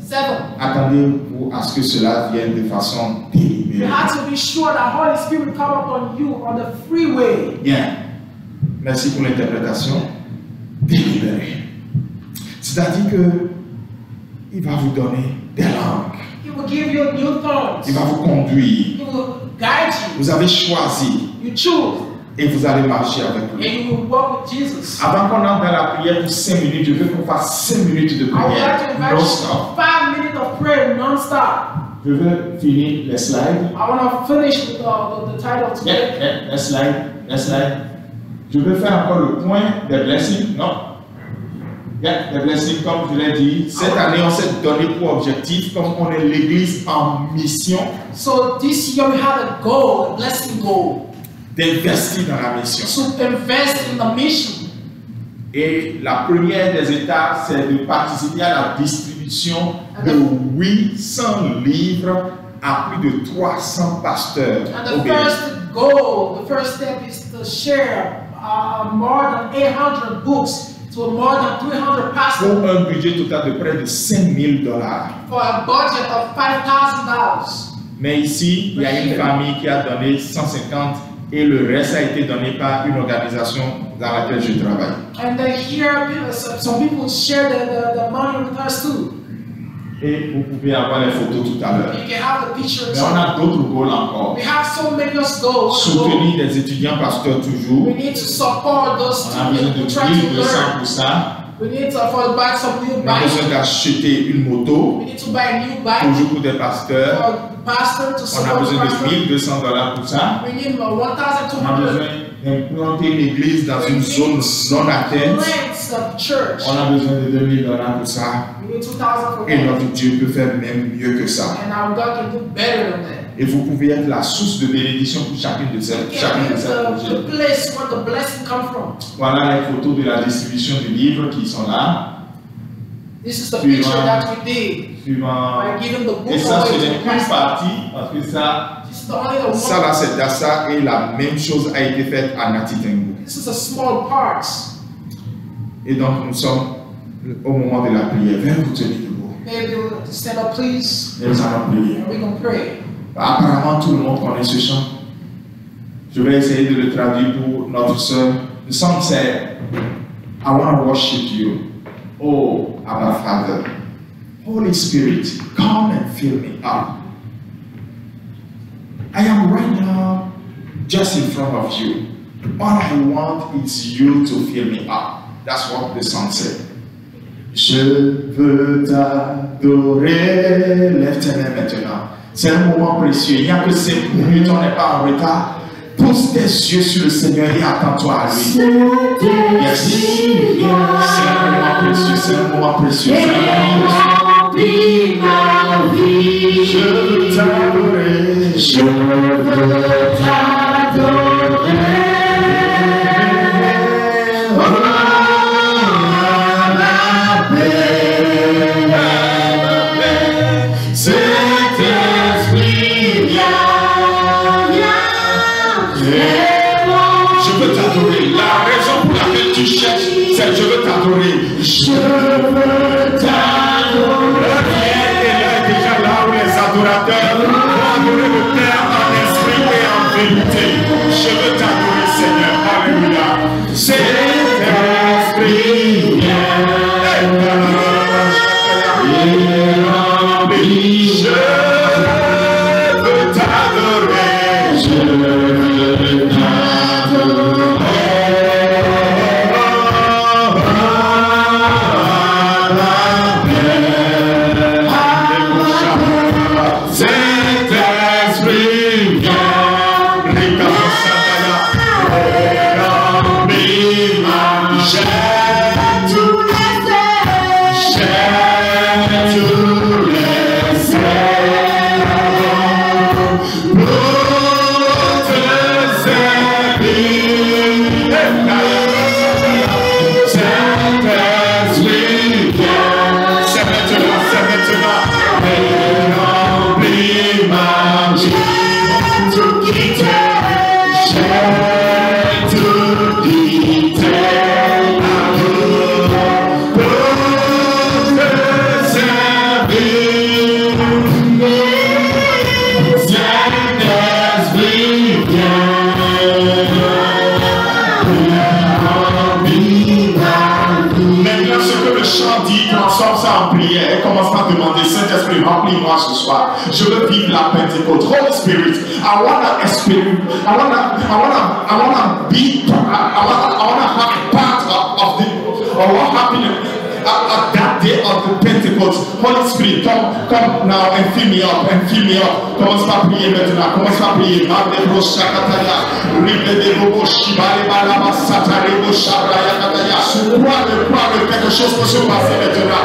7. Attendez-vous à ce que cela vienne de façon You délibérée. have to be sure that Holy Spirit come upon you on the freeway. Bien. Merci pour l'interprétation. Délibérée. C'est-à-dire que il va vous donner des langues. He will give you new thoughts. Il va vous conduire. He will guide you. Vous avez choisi You choose. et vous allez marcher avec lui. And you will walk with Jesus. Avant qu'on entre dans la prière pour 5 minutes, je veux qu'on fasse 5 minutes de I would like to prière invite you non-stop. to 5 minutes of prayer non-stop. Je veux finir les slides. I want to finish with the title today. Les slides. Je veux faire encore le point des blessings. Non. Les blessings, comme je l'ai dit, cette année, on s'est donné pour objectif, comme on est l'église en mission, So this year we had a goal, a blessing goal, d'investir dans la mission. to invest in the mission. Et la première des étapes, c'est de participer à la distribution de 800 livres à plus de 300 pasteurs. And au the Bénin. first goal, the first step is to share more than 800 books to more than 300 pastors Pour un budget total de près de $5 000. for a budget of $5,000. Mais ici, il y a une famille qui a donné 150 et le reste a été donné par une organisation dans laquelle je travaille. And then here, some people share the money with us too. Et vous pouvez avoir les photos tout à l'heure. You can have the picture Mais on too. a d'autres goals encore. We have so many goals. Soutenir des étudiants pasteurs toujours. We need to support those On a besoin students who de try to 1200 learn. pour ça. We need to buy some new On a besoin bikes. d'acheter une moto, We need to buy a new bike toujours pour des pasteurs. for pastor to On a support besoin de pastor. $1 200 pour ça. We need On a 1,200. besoin d'implanter une église dans une zone non atteinte. Plants of church. On a besoin de $2 000 pour ça. We need 2,000 for Et that. notre Dieu peut faire même mieux que ça. And our God can do better than that. Et vous pouvez être la source de bénédiction pour chacun de ces We can be projets. the place where the blessing comes from. Voilà les photos de la distribution du livre qui sont là. This is the Suivant. picture that we did Suivant. by giving the book Et ça, away ce to n'est the qu'une pastor. partie, parce que ça, This is the only the ça one. là, c'est Dassa et la même chose a été faite à Natitengo. This is a small part. Et donc, nous sommes au moment de la prière. Veuillez vous tenir debout. Maybe we'll stand up, please, Et nous allons prier. and we're gonna pray. Apparemment, tout le monde connaît ce chant. Je vais essayer de le traduire pour notre sœur. The song said, I want to worship you Oh, Abba Father, Holy Spirit, come and fill me up. I am right now just in front of you. All I want is you to fill me up. That's what the song said. Je veux t'adorer. Lève tes mains maintenant. C'est un moment précieux. Il n'y a que 5 minutes, on n'est pas en retard. Pousse tes yeux sur le Seigneur et attends-toi à lui. Merci. C'est un moment précieux, c'est un moment précieux. C'est un moment précieux. Je veux t'adorer. Je veux t'adorer. Tu cherches, c'est je veux t'adorer. Je veux t'adorer. Il est déjà là où les adorateurs vont adorer le Père en esprit et en vérité. Je veux t'adorer, Seigneur. Alléluia. C'est l'esprit. Je veux t'adorer. Je veux t'adorer. Remplis-moi ce soir. Je veux vivre la Pentecôte. Holy Spirit, I wanna experience. I wanna have part of what happened at that day of the Pentecost. Holy Spirit, come now and fill me up, Commence par prier maintenant. Commence par prier. Crois quelque chose peut se passer maintenant.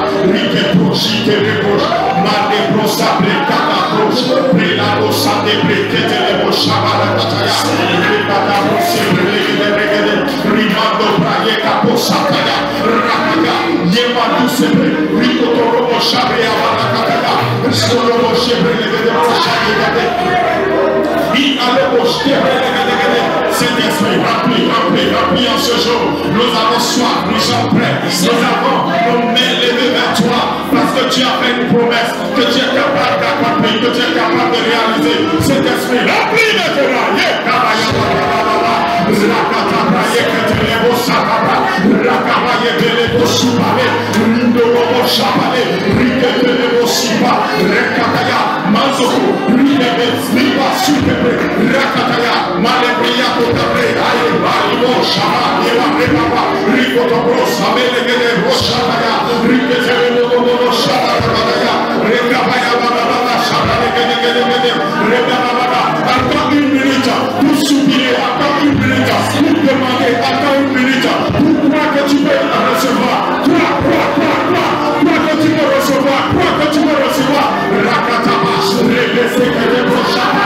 Saint-Esprit, remplis en ce jour. Nous avons soif, nous sommes prêts. Nous avons nos mains levées vers toi. Parce que tu as fait une promesse que tu es capable d'accomplir, que tu es capable de réaliser. Saint-Esprit, remplis maintenant. Attends une minute pour soupirer, attends une minute pour demander, attends une minute pour croire que tu peux recevoir. Crois que tu peux recevoir, Rakatabash, Rebese, Rakataba,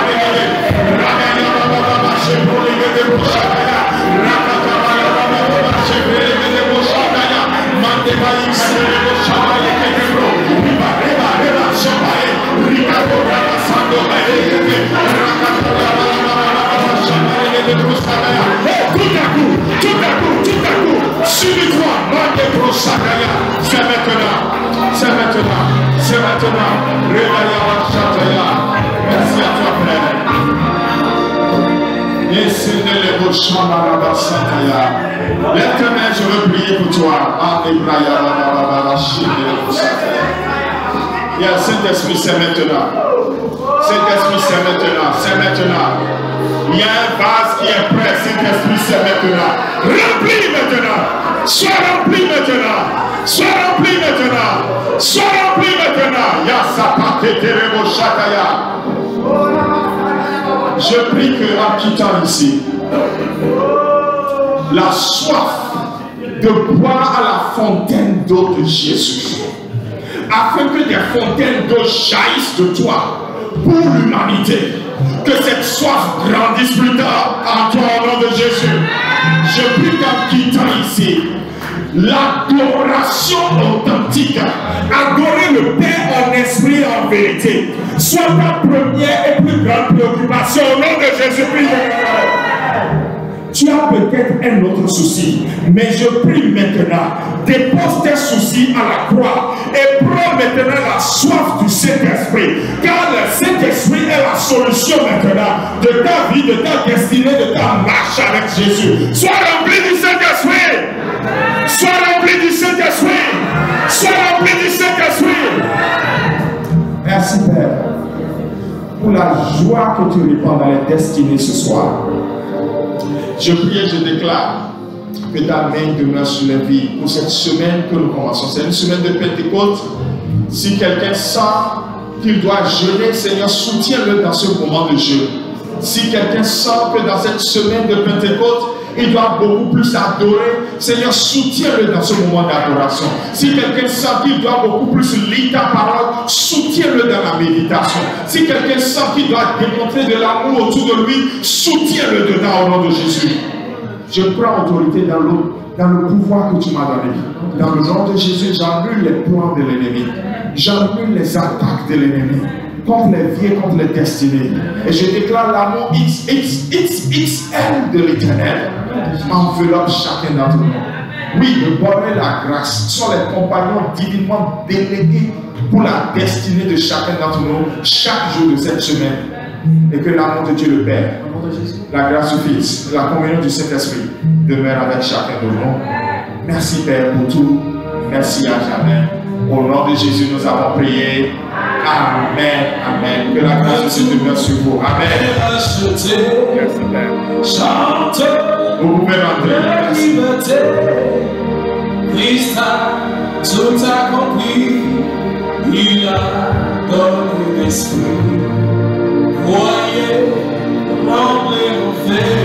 Lève tes mains, je veux prier pour toi. Saint-Esprit, c'est maintenant. Saint-Esprit, c'est maintenant. C'est maintenant. Il y a un vase qui est prêt. Saint-Esprit, c'est maintenant. Remplis maintenant. Sois rempli maintenant. Sois rempli maintenant. Sois rempli maintenant. Je prie qu'en quittant ici, la soif de boire à la fontaine d'eau de Jésus, afin que des fontaines d'eau jaillissent de toi pour l'humanité, que cette soif grandisse plus tard en toi au nom de Jésus. Je prie qu'en quittant ici, l'adoration authentique, adorer le Père en esprit et en vérité, soit ta première et plus grande préoccupation au nom de Jésus-Christ. Tu as peut-être un autre souci, mais je prie maintenant, dépose tes soucis à la croix et prends maintenant la soif du Saint-Esprit, car le Saint-Esprit est la solution maintenant de ta vie, de ta destinée, de ta marche avec Jésus. Sois rempli du Saint-Esprit. Sois rempli du Saint-Esprit. Sois rempli du Saint-Esprit. Merci Père pour la joie que tu répands dans les destinées ce soir. Je prie et je déclare que ta main demeure sur les vies pour cette semaine que nous commençons. C'est une semaine de Pentecôte. Si quelqu'un sent qu'il doit jeûner, Seigneur, soutiens-le dans ce moment de jeûne. Si quelqu'un sent que dans cette semaine de Pentecôte, il doit beaucoup plus adorer, Seigneur, soutiens-le dans ce moment d'adoration. Si quelqu'un sent qu'il doit beaucoup plus lire ta parole, soutiens-le dans la méditation. Si quelqu'un sent qu'il doit démontrer de l'amour autour de lui, soutiens-le dedans au nom de Jésus. Je prends autorité dans le pouvoir que tu m'as donné. Dans le nom de Jésus, j'annule les plans de l'ennemi. J'annule les attaques de l'ennemi contre les vies et contre les destinées. Et je déclare l'amour XXXL de l'Éternel enveloppe chacun d'entre nous. Oui, le bonheur et la grâce sont les compagnons divinement délégués pour la destinée de chacun d'entre nous chaque jour de cette semaine. Et que l'amour de Dieu le Père, la grâce du Fils, la communion du Saint-Esprit demeure avec chacun de nous. Merci Père pour tout. Merci à jamais. Au nom de Jésus, nous avons prié. Amen. Amen. Que la grâce de Dieu demeure sur vous. Amen. Merci Père. Vous pouvez rentrer. Merci. Christ a tout accompli. Il a donné l'esprit. Croyez, remplez nos faits.